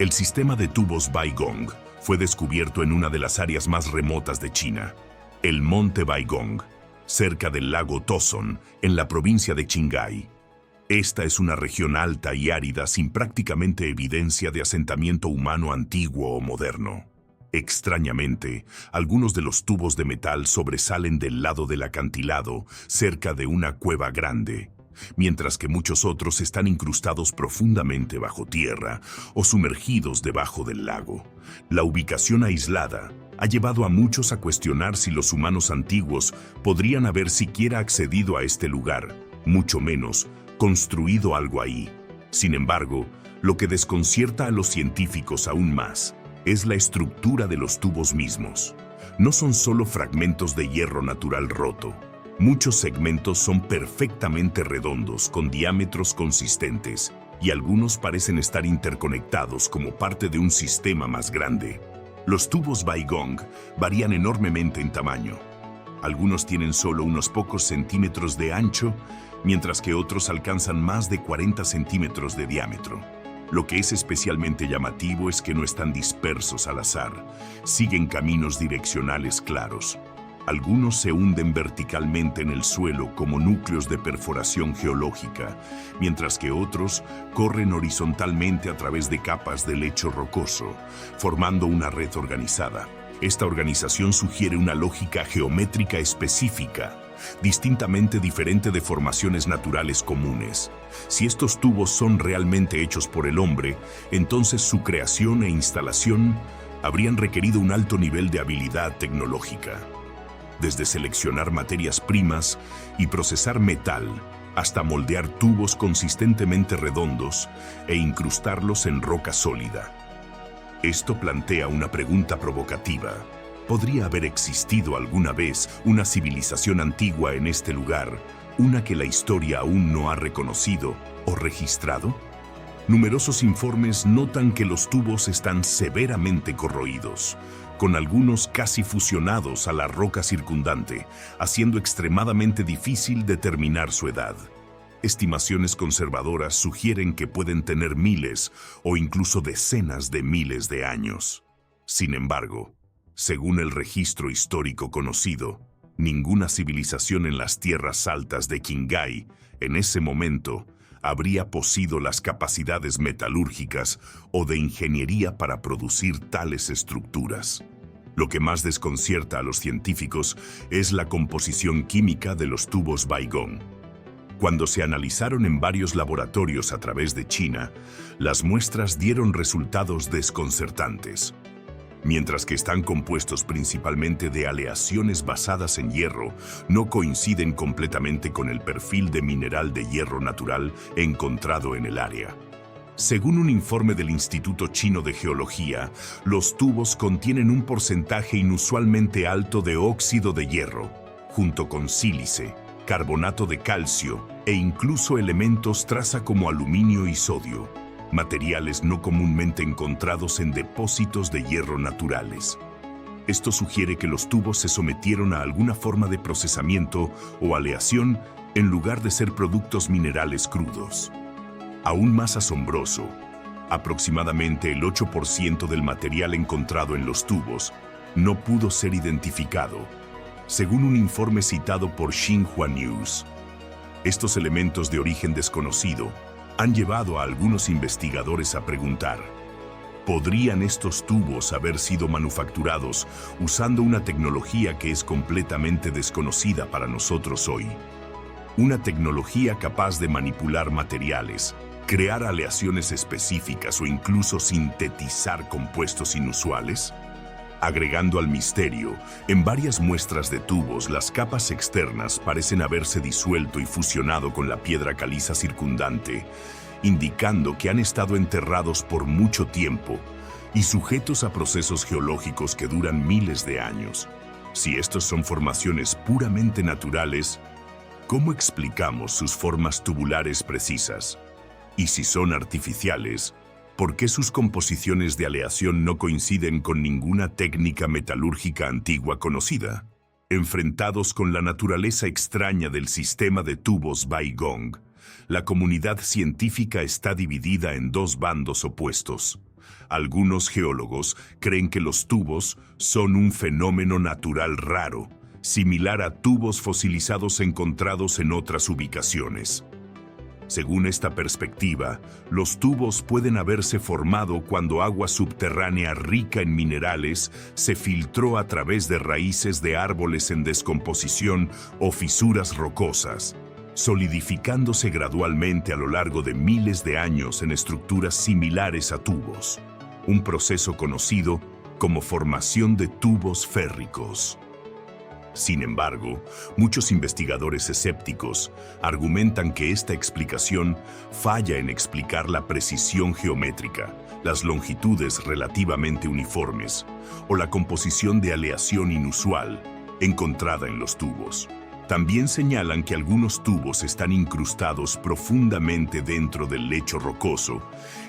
El sistema de tubos Baigong fue descubierto en una de las áreas más remotas de China, el Monte Baigong, cerca del lago Tozon, en la provincia de Qinghai. Esta es una región alta y árida sin prácticamente evidencia de asentamiento humano antiguo o moderno. Extrañamente, algunos de los tubos de metal sobresalen del lado del acantilado, cerca de una cueva grande, mientras que muchos otros están incrustados profundamente bajo tierra o sumergidos debajo del lago. La ubicación aislada ha llevado a muchos a cuestionar si los humanos antiguos podrían haber siquiera accedido a este lugar, mucho menos construido algo ahí. Sin embargo, lo que desconcierta a los científicos aún más es la estructura de los tubos mismos. No son solo fragmentos de hierro natural roto. Muchos segmentos son perfectamente redondos, con diámetros consistentes, y algunos parecen estar interconectados como parte de un sistema más grande. Los tubos Baigong varían enormemente en tamaño. Algunos tienen solo unos pocos centímetros de ancho, mientras que otros alcanzan más de 40 centímetros de diámetro. Lo que es especialmente llamativo es que no están dispersos al azar, siguen caminos direccionales claros. Algunos se hunden verticalmente en el suelo como núcleos de perforación geológica, mientras que otros corren horizontalmente a través de capas de lecho rocoso, formando una red organizada. Esta organización sugiere una lógica geométrica específica, distintamente diferente de formaciones naturales comunes. Si estos tubos son realmente hechos por el hombre, entonces su creación e instalación habrían requerido un alto nivel de habilidad tecnológica. Desde seleccionar materias primas y procesar metal, hasta moldear tubos consistentemente redondos e incrustarlos en roca sólida. Esto plantea una pregunta provocativa. ¿Podría haber existido alguna vez una civilización antigua en este lugar, una que la historia aún no ha reconocido o registrado? Numerosos informes notan que los tubos están severamente corroídos, con algunos casi fusionados a la roca circundante, haciendo extremadamente difícil determinar su edad. Estimaciones conservadoras sugieren que pueden tener miles o incluso decenas de miles de años. Sin embargo, según el registro histórico conocido, ninguna civilización en las tierras altas de Qinghai, en ese momento, habría poseído las capacidades metalúrgicas o de ingeniería para producir tales estructuras. Lo que más desconcierta a los científicos es la composición química de los tubos Baigong. Cuando se analizaron en varios laboratorios a través de China, las muestras dieron resultados desconcertantes. Mientras que están compuestos principalmente de aleaciones basadas en hierro, no coinciden completamente con el perfil de mineral de hierro natural encontrado en el área. Según un informe del Instituto Chino de Geología, los tubos contienen un porcentaje inusualmente alto de óxido de hierro, junto con sílice, carbonato de calcio e incluso elementos traza como aluminio y sodio, materiales no comúnmente encontrados en depósitos de hierro naturales. Esto sugiere que los tubos se sometieron a alguna forma de procesamiento o aleación en lugar de ser productos minerales crudos. Aún más asombroso, aproximadamente el 8% del material encontrado en los tubos no pudo ser identificado, según un informe citado por Xinhua News. Estos elementos de origen desconocido han llevado a algunos investigadores a preguntar: ¿podrían estos tubos haber sido manufacturados usando una tecnología que es completamente desconocida para nosotros hoy? Una tecnología capaz de manipular materiales, crear aleaciones específicas o incluso sintetizar compuestos inusuales. Agregando al misterio, en varias muestras de tubos las capas externas parecen haberse disuelto y fusionado con la piedra caliza circundante, indicando que han estado enterrados por mucho tiempo y sujetos a procesos geológicos que duran miles de años. Si estos son formaciones puramente naturales, ¿cómo explicamos sus formas tubulares precisas? Y si son artificiales, ¿por qué sus composiciones de aleación no coinciden con ninguna técnica metalúrgica antigua conocida? Enfrentados con la naturaleza extraña del sistema de tubos Baigong, la comunidad científica está dividida en dos bandos opuestos. Algunos geólogos creen que los tubos son un fenómeno natural raro, similar a tubos fosilizados encontrados en otras ubicaciones. Según esta perspectiva, los tubos pueden haberse formado cuando agua subterránea rica en minerales se filtró a través de raíces de árboles en descomposición o fisuras rocosas, solidificándose gradualmente a lo largo de miles de años en estructuras similares a tubos, un proceso conocido como formación de tubos férricos. Sin embargo, muchos investigadores escépticos argumentan que esta explicación falla en explicar la precisión geométrica, las longitudes relativamente uniformes o la composición de aleación inusual encontrada en los tubos. También señalan que algunos tubos están incrustados profundamente dentro del lecho rocoso,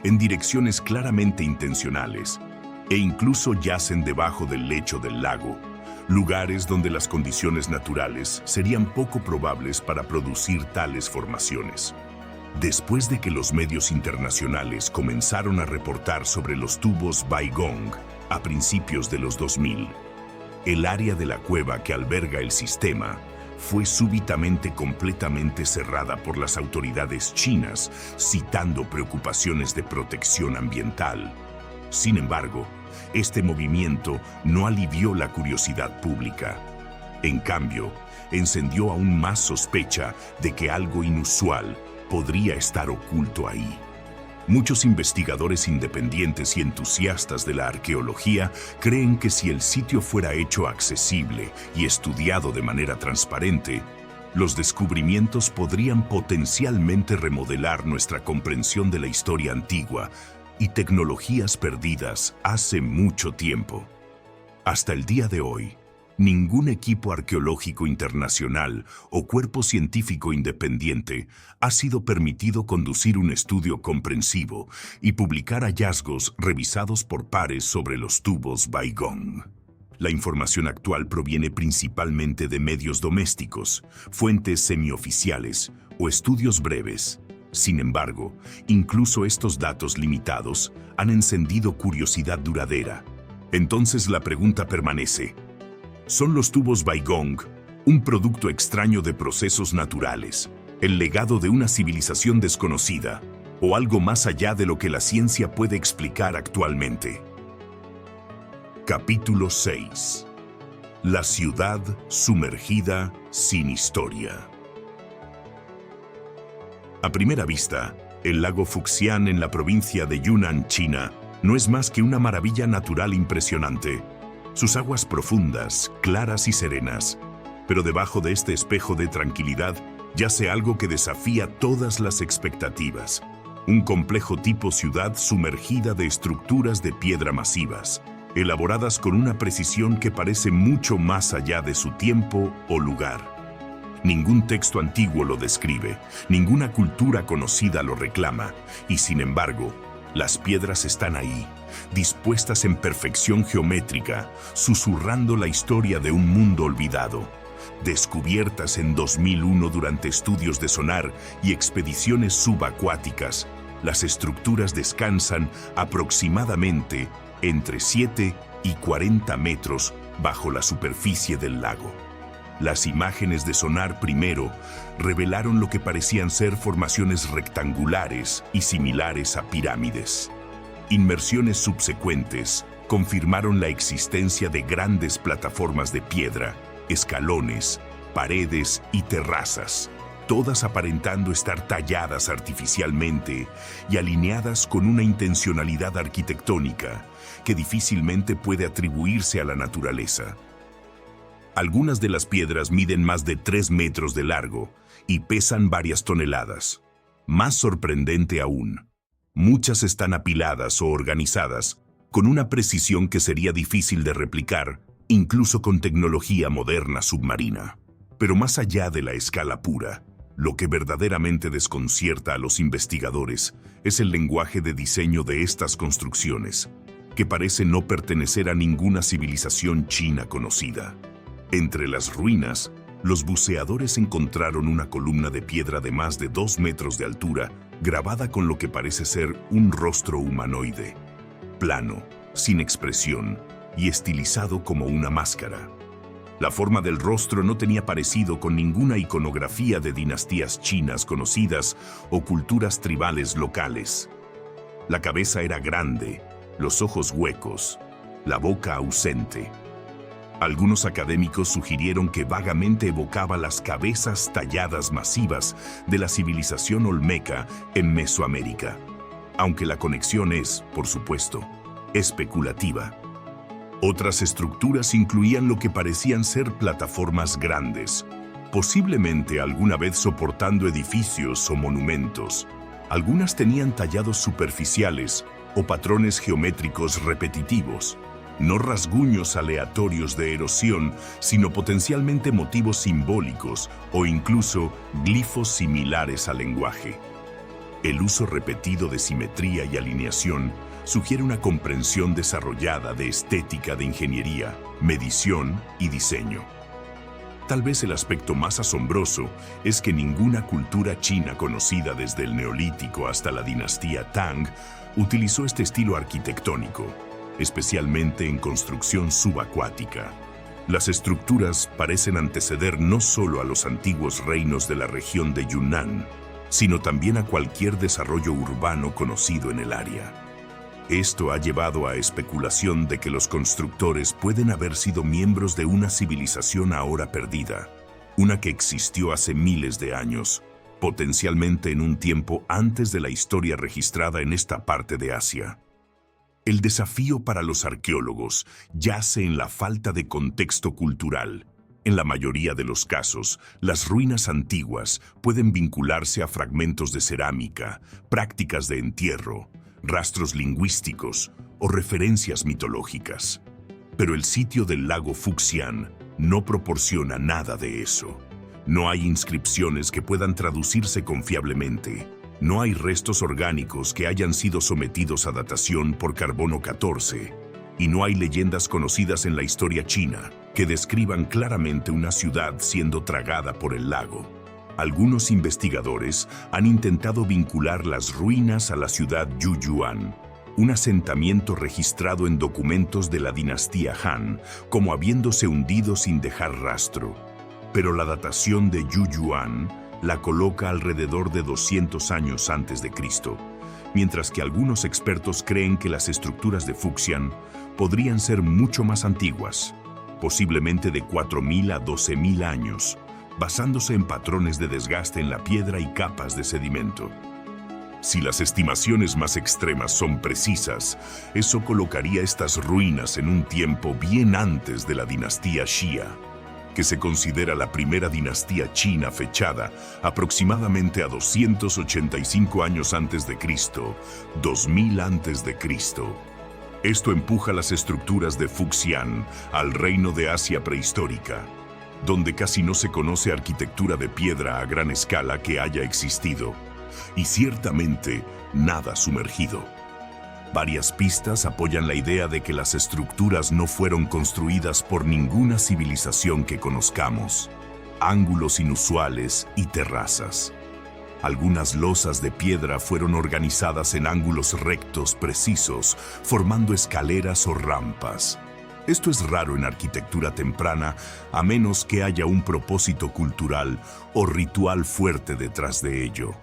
en direcciones claramente intencionales, e incluso yacen debajo del lecho del lago, lugares donde las condiciones naturales serían poco probables para producir tales formaciones. Después de que los medios internacionales comenzaron a reportar sobre los tubos Baigong a principios de los 2000, el área de la cueva que alberga el sistema fue súbitamente completamente cerrada por las autoridades chinas, citando preocupaciones de protección ambiental. Sin embargo, este movimiento no alivió la curiosidad pública. En cambio, encendió aún más sospecha de que algo inusual podría estar oculto ahí. Muchos investigadores independientes y entusiastas de la arqueología creen que si el sitio fuera hecho accesible y estudiado de manera transparente, los descubrimientos podrían potencialmente remodelar nuestra comprensión de la historia antigua y tecnologías perdidas hace mucho tiempo. Hasta el día de hoy, ningún equipo arqueológico internacional o cuerpo científico independiente ha sido permitido conducir un estudio comprensivo y publicar hallazgos revisados por pares sobre los tubos Baigong. La información actual proviene principalmente de medios domésticos, fuentes semioficiales, o estudios breves. Sin embargo, incluso estos datos limitados han encendido curiosidad duradera. Entonces la pregunta permanece: ¿son los tubos Baigong un producto extraño de procesos naturales, el legado de una civilización desconocida, o algo más allá de lo que la ciencia puede explicar actualmente? Capítulo 6. La ciudad sumergida sin historia. A primera vista, el lago Fuxian en la provincia de Yunnan, China, no es más que una maravilla natural impresionante. Sus aguas profundas, claras y serenas. Pero debajo de este espejo de tranquilidad yace algo que desafía todas las expectativas. Un complejo tipo ciudad sumergida de estructuras de piedra masivas, elaboradas con una precisión que parece mucho más allá de su tiempo o lugar. Ningún texto antiguo lo describe, ninguna cultura conocida lo reclama, y sin embargo, las piedras están ahí, dispuestas en perfección geométrica, susurrando la historia de un mundo olvidado. Descubiertas en 2001 durante estudios de sonar y expediciones subacuáticas, las estructuras descansan aproximadamente entre 7 y 40 metros bajo la superficie del lago. Las imágenes de sonar primero revelaron lo que parecían ser formaciones rectangulares y similares a pirámides. Inmersiones subsecuentes confirmaron la existencia de grandes plataformas de piedra, escalones, paredes y terrazas, todas aparentando estar talladas artificialmente y alineadas con una intencionalidad arquitectónica que difícilmente puede atribuirse a la naturaleza. Algunas de las piedras miden más de 3 metros de largo y pesan varias toneladas. Más sorprendente aún, muchas están apiladas o organizadas con una precisión que sería difícil de replicar, incluso con tecnología moderna submarina. Pero más allá de la escala pura, lo que verdaderamente desconcierta a los investigadores es el lenguaje de diseño de estas construcciones, que parece no pertenecer a ninguna civilización china conocida. Entre las ruinas, los buceadores encontraron una columna de piedra de más de 2 metros de altura, grabada con lo que parece ser un rostro humanoide, plano, sin expresión y estilizado como una máscara. La forma del rostro no tenía parecido con ninguna iconografía de dinastías chinas conocidas o culturas tribales locales. La cabeza era grande, los ojos huecos, la boca ausente. Algunos académicos sugirieron que vagamente evocaba las cabezas talladas masivas de la civilización olmeca en Mesoamérica, aunque la conexión es, por supuesto, especulativa. Otras estructuras incluían lo que parecían ser plataformas grandes, posiblemente alguna vez soportando edificios o monumentos. Algunas tenían tallados superficiales o patrones geométricos repetitivos, no rasguños aleatorios de erosión, sino potencialmente motivos simbólicos o incluso glifos similares al lenguaje. El uso repetido de simetría y alineación sugiere una comprensión desarrollada de estética de ingeniería, medición y diseño. Tal vez el aspecto más asombroso es que ninguna cultura china conocida desde el Neolítico hasta la dinastía Tang utilizó este estilo arquitectónico, especialmente en construcción subacuática. Las estructuras parecen anteceder no solo a los antiguos reinos de la región de Yunnan, sino también a cualquier desarrollo urbano conocido en el área. Esto ha llevado a especulación de que los constructores pueden haber sido miembros de una civilización ahora perdida, una que existió hace miles de años, potencialmente en un tiempo antes de la historia registrada en esta parte de Asia. El desafío para los arqueólogos yace en la falta de contexto cultural. En la mayoría de los casos, las ruinas antiguas pueden vincularse a fragmentos de cerámica, prácticas de entierro, rastros lingüísticos o referencias mitológicas. Pero el sitio del lago Fuxian no proporciona nada de eso. No hay inscripciones que puedan traducirse confiablemente. No hay restos orgánicos que hayan sido sometidos a datación por carbono 14, y no hay leyendas conocidas en la historia china que describan claramente una ciudad siendo tragada por el lago. Algunos investigadores han intentado vincular las ruinas a la ciudad Yuyuan, un asentamiento registrado en documentos de la dinastía Han, como habiéndose hundido sin dejar rastro. Pero la datación de Yuyuan la coloca alrededor de 200 años antes de Cristo, mientras que algunos expertos creen que las estructuras de Fuxian podrían ser mucho más antiguas, posiblemente de 4.000 a 12.000 años, basándose en patrones de desgaste en la piedra y capas de sedimento. Si las estimaciones más extremas son precisas, eso colocaría estas ruinas en un tiempo bien antes de la dinastía Xia, que se considera la primera dinastía china fechada aproximadamente a 285 años antes de Cristo, 2000 antes de Cristo. Esto empuja las estructuras de Fuxian al reino de Asia prehistórica, donde casi no se conoce arquitectura de piedra a gran escala que haya existido, y ciertamente nada sumergido. Varias pistas apoyan la idea de que las estructuras no fueron construidas por ninguna civilización que conozcamos. Ángulos inusuales y terrazas. Algunas losas de piedra fueron organizadas en ángulos rectos precisos, formando escaleras o rampas. Esto es raro en arquitectura temprana, a menos que haya un propósito cultural o ritual fuerte detrás de ello.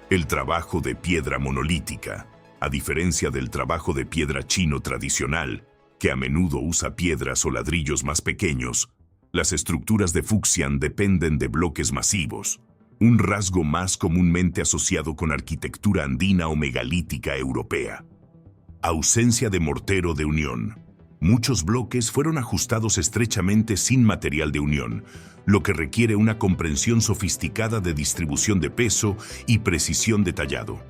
El trabajo de piedra monolítica, a diferencia del trabajo de piedra chino tradicional, que a menudo usa piedras o ladrillos más pequeños, las estructuras de Fuxian dependen de bloques masivos, un rasgo más comúnmente asociado con arquitectura andina o megalítica europea. Ausencia de mortero de unión. Muchos bloques fueron ajustados estrechamente sin material de unión, lo que requiere una comprensión sofisticada de distribución de peso y precisión de tallado.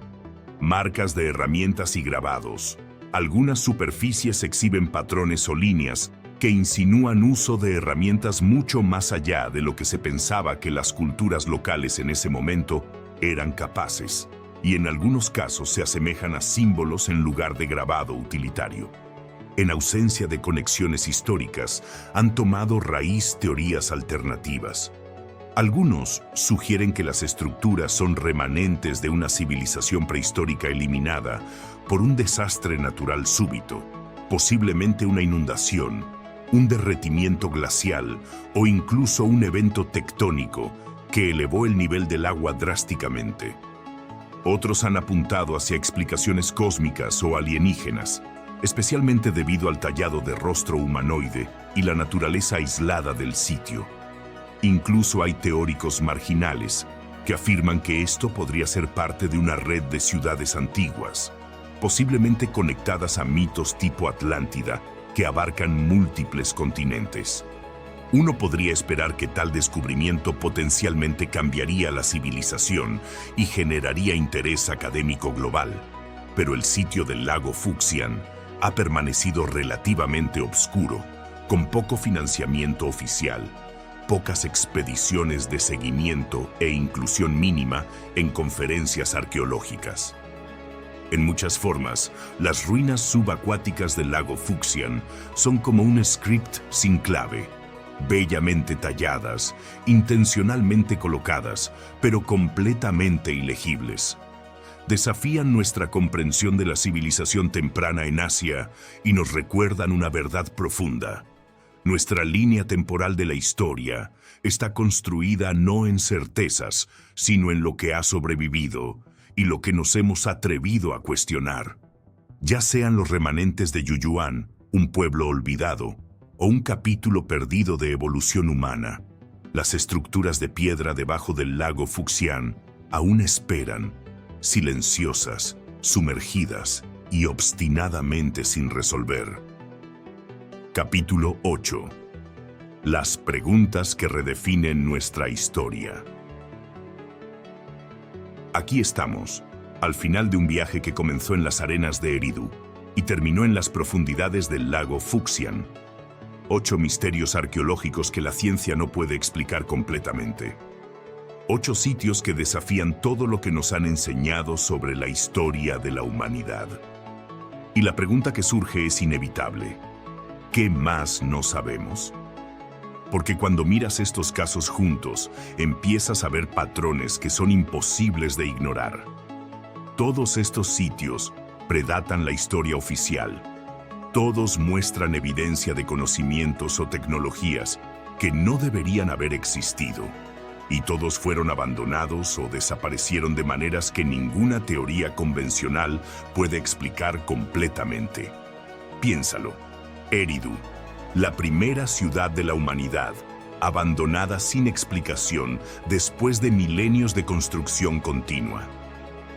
Marcas de herramientas y grabados. Algunas superficies exhiben patrones o líneas que insinúan uso de herramientas mucho más allá de lo que se pensaba que las culturas locales en ese momento eran capaces, y en algunos casos se asemejan a símbolos en lugar de grabado utilitario. En ausencia de conexiones históricas, han tomado raíz teorías alternativas. Algunos sugieren que las estructuras son remanentes de una civilización prehistórica eliminada por un desastre natural súbito, posiblemente una inundación, un derretimiento glacial o incluso un evento tectónico que elevó el nivel del agua drásticamente. Otros han apuntado hacia explicaciones cósmicas o alienígenas, especialmente debido al tallado de rostro humanoide y la naturaleza aislada del sitio. Incluso hay teóricos marginales que afirman que esto podría ser parte de una red de ciudades antiguas, posiblemente conectadas a mitos tipo Atlántida que abarcan múltiples continentes. Uno podría esperar que tal descubrimiento potencialmente cambiaría la civilización y generaría interés académico global, pero el sitio del lago Fuxian ha permanecido relativamente obscuro, con poco financiamiento oficial, pocas expediciones de seguimiento e inclusión mínima en conferencias arqueológicas. En muchas formas, las ruinas subacuáticas del lago Fuxian son como un script sin clave, bellamente talladas, intencionalmente colocadas, pero completamente ilegibles. Desafían nuestra comprensión de la civilización temprana en Asia y nos recuerdan una verdad profunda. Nuestra línea temporal de la historia está construida no en certezas, sino en lo que ha sobrevivido y lo que nos hemos atrevido a cuestionar. Ya sean los remanentes de Yuyuan, un pueblo olvidado, o un capítulo perdido de evolución humana, las estructuras de piedra debajo del lago Fuxian aún esperan, silenciosas, sumergidas y obstinadamente sin resolver. Capítulo 8. Las preguntas que redefinen nuestra historia. Aquí estamos, al final de un viaje que comenzó en las arenas de Eridu y terminó en las profundidades del lago Fuxian. 8 misterios arqueológicos que la ciencia no puede explicar completamente. 8 sitios que desafían todo lo que nos han enseñado sobre la historia de la humanidad. Y la pregunta que surge es inevitable. ¿Qué más no sabemos? Porque cuando miras estos casos juntos, empiezas a ver patrones que son imposibles de ignorar. Todos estos sitios predatan la historia oficial. Todos muestran evidencia de conocimientos o tecnologías que no deberían haber existido. Y todos fueron abandonados o desaparecieron de maneras que ninguna teoría convencional puede explicar completamente. Piénsalo. Eridu, la primera ciudad de la humanidad, abandonada sin explicación después de milenios de construcción continua.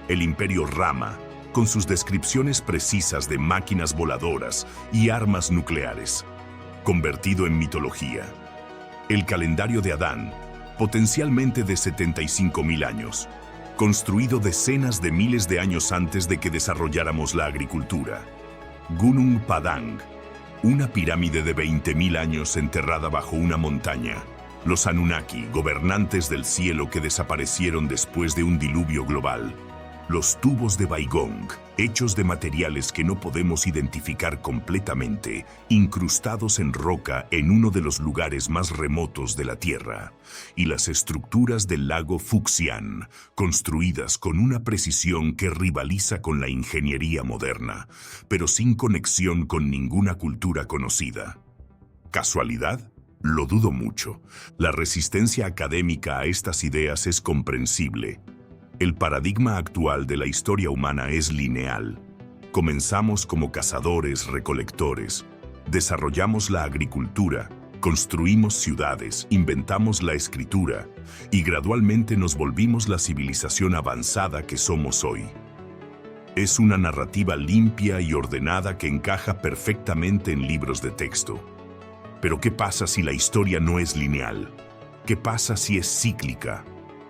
El Imperio Rama, con sus descripciones precisas de máquinas voladoras y armas nucleares, convertido en mitología. El calendario de Adán, potencialmente de 75.000 años, construido decenas de miles de años antes de que desarrolláramos la agricultura. Gunung Padang, una pirámide de 20.000 años enterrada bajo una montaña. Los Anunnaki, gobernantes del cielo que desaparecieron después de un diluvio global. Los tubos de Baigong, hechos de materiales que no podemos identificar completamente, incrustados en roca en uno de los lugares más remotos de la Tierra. Y las estructuras del lago Fuxian, construidas con una precisión que rivaliza con la ingeniería moderna, pero sin conexión con ninguna cultura conocida. ¿Casualidad? Lo dudo mucho. La resistencia académica a estas ideas es comprensible. El paradigma actual de la historia humana es lineal. Comenzamos como cazadores-recolectores, desarrollamos la agricultura, construimos ciudades, inventamos la escritura y gradualmente nos volvimos la civilización avanzada que somos hoy. Es una narrativa limpia y ordenada que encaja perfectamente en libros de texto. Pero ¿qué pasa si la historia no es lineal? ¿Qué pasa si es cíclica?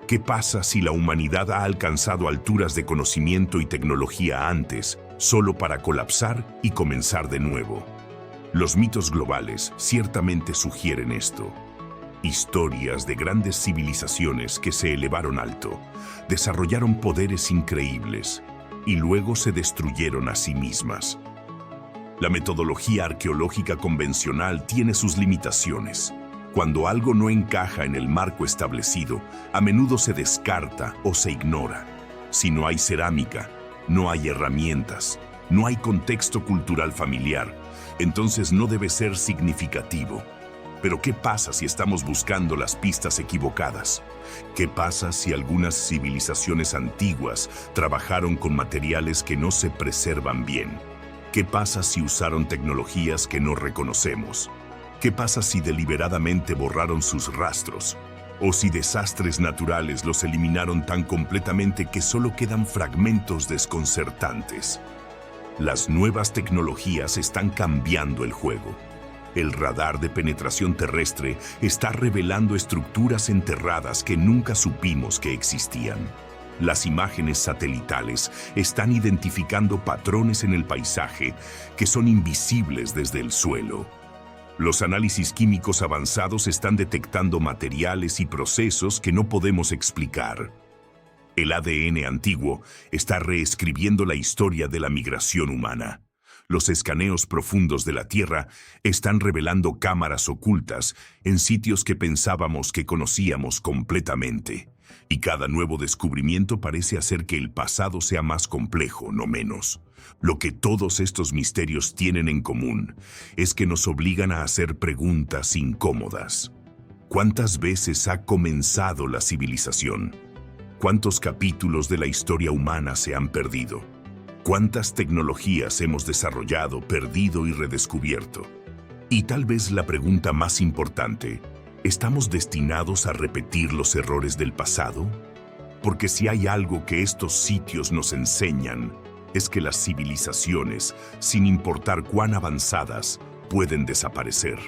¿Qué pasa si la humanidad ha alcanzado alturas de conocimiento y tecnología antes, solo para colapsar y comenzar de nuevo? Los mitos globales ciertamente sugieren esto. Historias de grandes civilizaciones que se elevaron alto, desarrollaron poderes increíbles y luego se destruyeron a sí mismas. La metodología arqueológica convencional tiene sus limitaciones. Cuando algo no encaja en el marco establecido, a menudo se descarta o se ignora. Si no hay cerámica, no hay herramientas, no hay contexto cultural familiar, entonces no debe ser significativo. Pero ¿qué pasa si estamos buscando las pistas equivocadas? ¿Qué pasa si algunas civilizaciones antiguas trabajaron con materiales que no se preservan bien? ¿Qué pasa si usaron tecnologías que no reconocemos? ¿Qué pasa si deliberadamente borraron sus rastros? ¿O si desastres naturales los eliminaron tan completamente que solo quedan fragmentos desconcertantes? Las nuevas tecnologías están cambiando el juego. El radar de penetración terrestre está revelando estructuras enterradas que nunca supimos que existían. Las imágenes satelitales están identificando patrones en el paisaje que son invisibles desde el suelo. Los análisis químicos avanzados están detectando materiales y procesos que no podemos explicar. El ADN antiguo está reescribiendo la historia de la migración humana. Los escaneos profundos de la Tierra están revelando cámaras ocultas en sitios que pensábamos que conocíamos completamente. Y cada nuevo descubrimiento parece hacer que el pasado sea más complejo, no menos. Lo que todos estos misterios tienen en común es que nos obligan a hacer preguntas incómodas. ¿Cuántas veces ha comenzado la civilización? ¿Cuántos capítulos de la historia humana se han perdido? ¿Cuántas tecnologías hemos desarrollado, perdido y redescubierto? Y tal vez la pregunta más importante, ¿estamos destinados a repetir los errores del pasado? Porque si hay algo que estos sitios nos enseñan, es que las civilizaciones, sin importar cuán avanzadas, pueden desaparecer.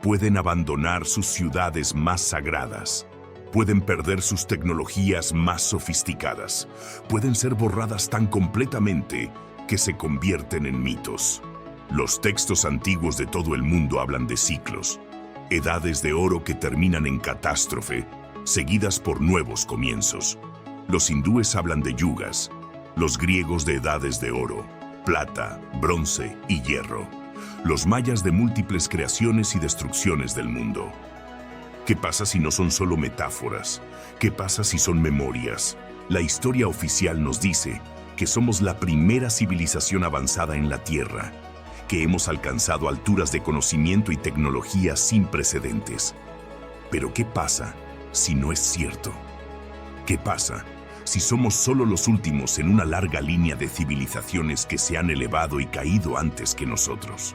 Pueden abandonar sus ciudades más sagradas. Pueden perder sus tecnologías más sofisticadas. Pueden ser borradas tan completamente que se convierten en mitos. Los textos antiguos de todo el mundo hablan de ciclos, edades de oro que terminan en catástrofe, seguidas por nuevos comienzos. Los hindúes hablan de yugas, los griegos de edades de oro, plata, bronce y hierro. Los mayas de múltiples creaciones y destrucciones del mundo. ¿Qué pasa si no son solo metáforas? ¿Qué pasa si son memorias? La historia oficial nos dice que somos la primera civilización avanzada en la Tierra, que hemos alcanzado alturas de conocimiento y tecnología sin precedentes. Pero ¿qué pasa si no es cierto? ¿Qué pasa si somos solo los últimos en una larga línea de civilizaciones que se han elevado y caído antes que nosotros?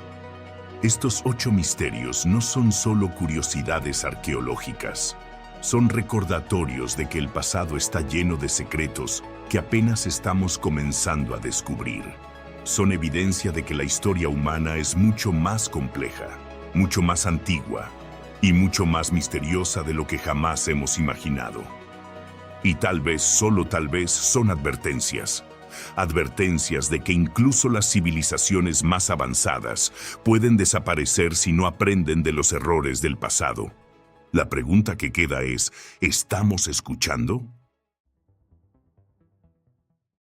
Estos 8 misterios no son solo curiosidades arqueológicas, son recordatorios de que el pasado está lleno de secretos que apenas estamos comenzando a descubrir. Son evidencia de que la historia humana es mucho más compleja, mucho más antigua y mucho más misteriosa de lo que jamás hemos imaginado. Y tal vez, solo tal vez, son advertencias. Advertencias de que incluso las civilizaciones más avanzadas pueden desaparecer si no aprenden de los errores del pasado. La pregunta que queda es, ¿estamos escuchando?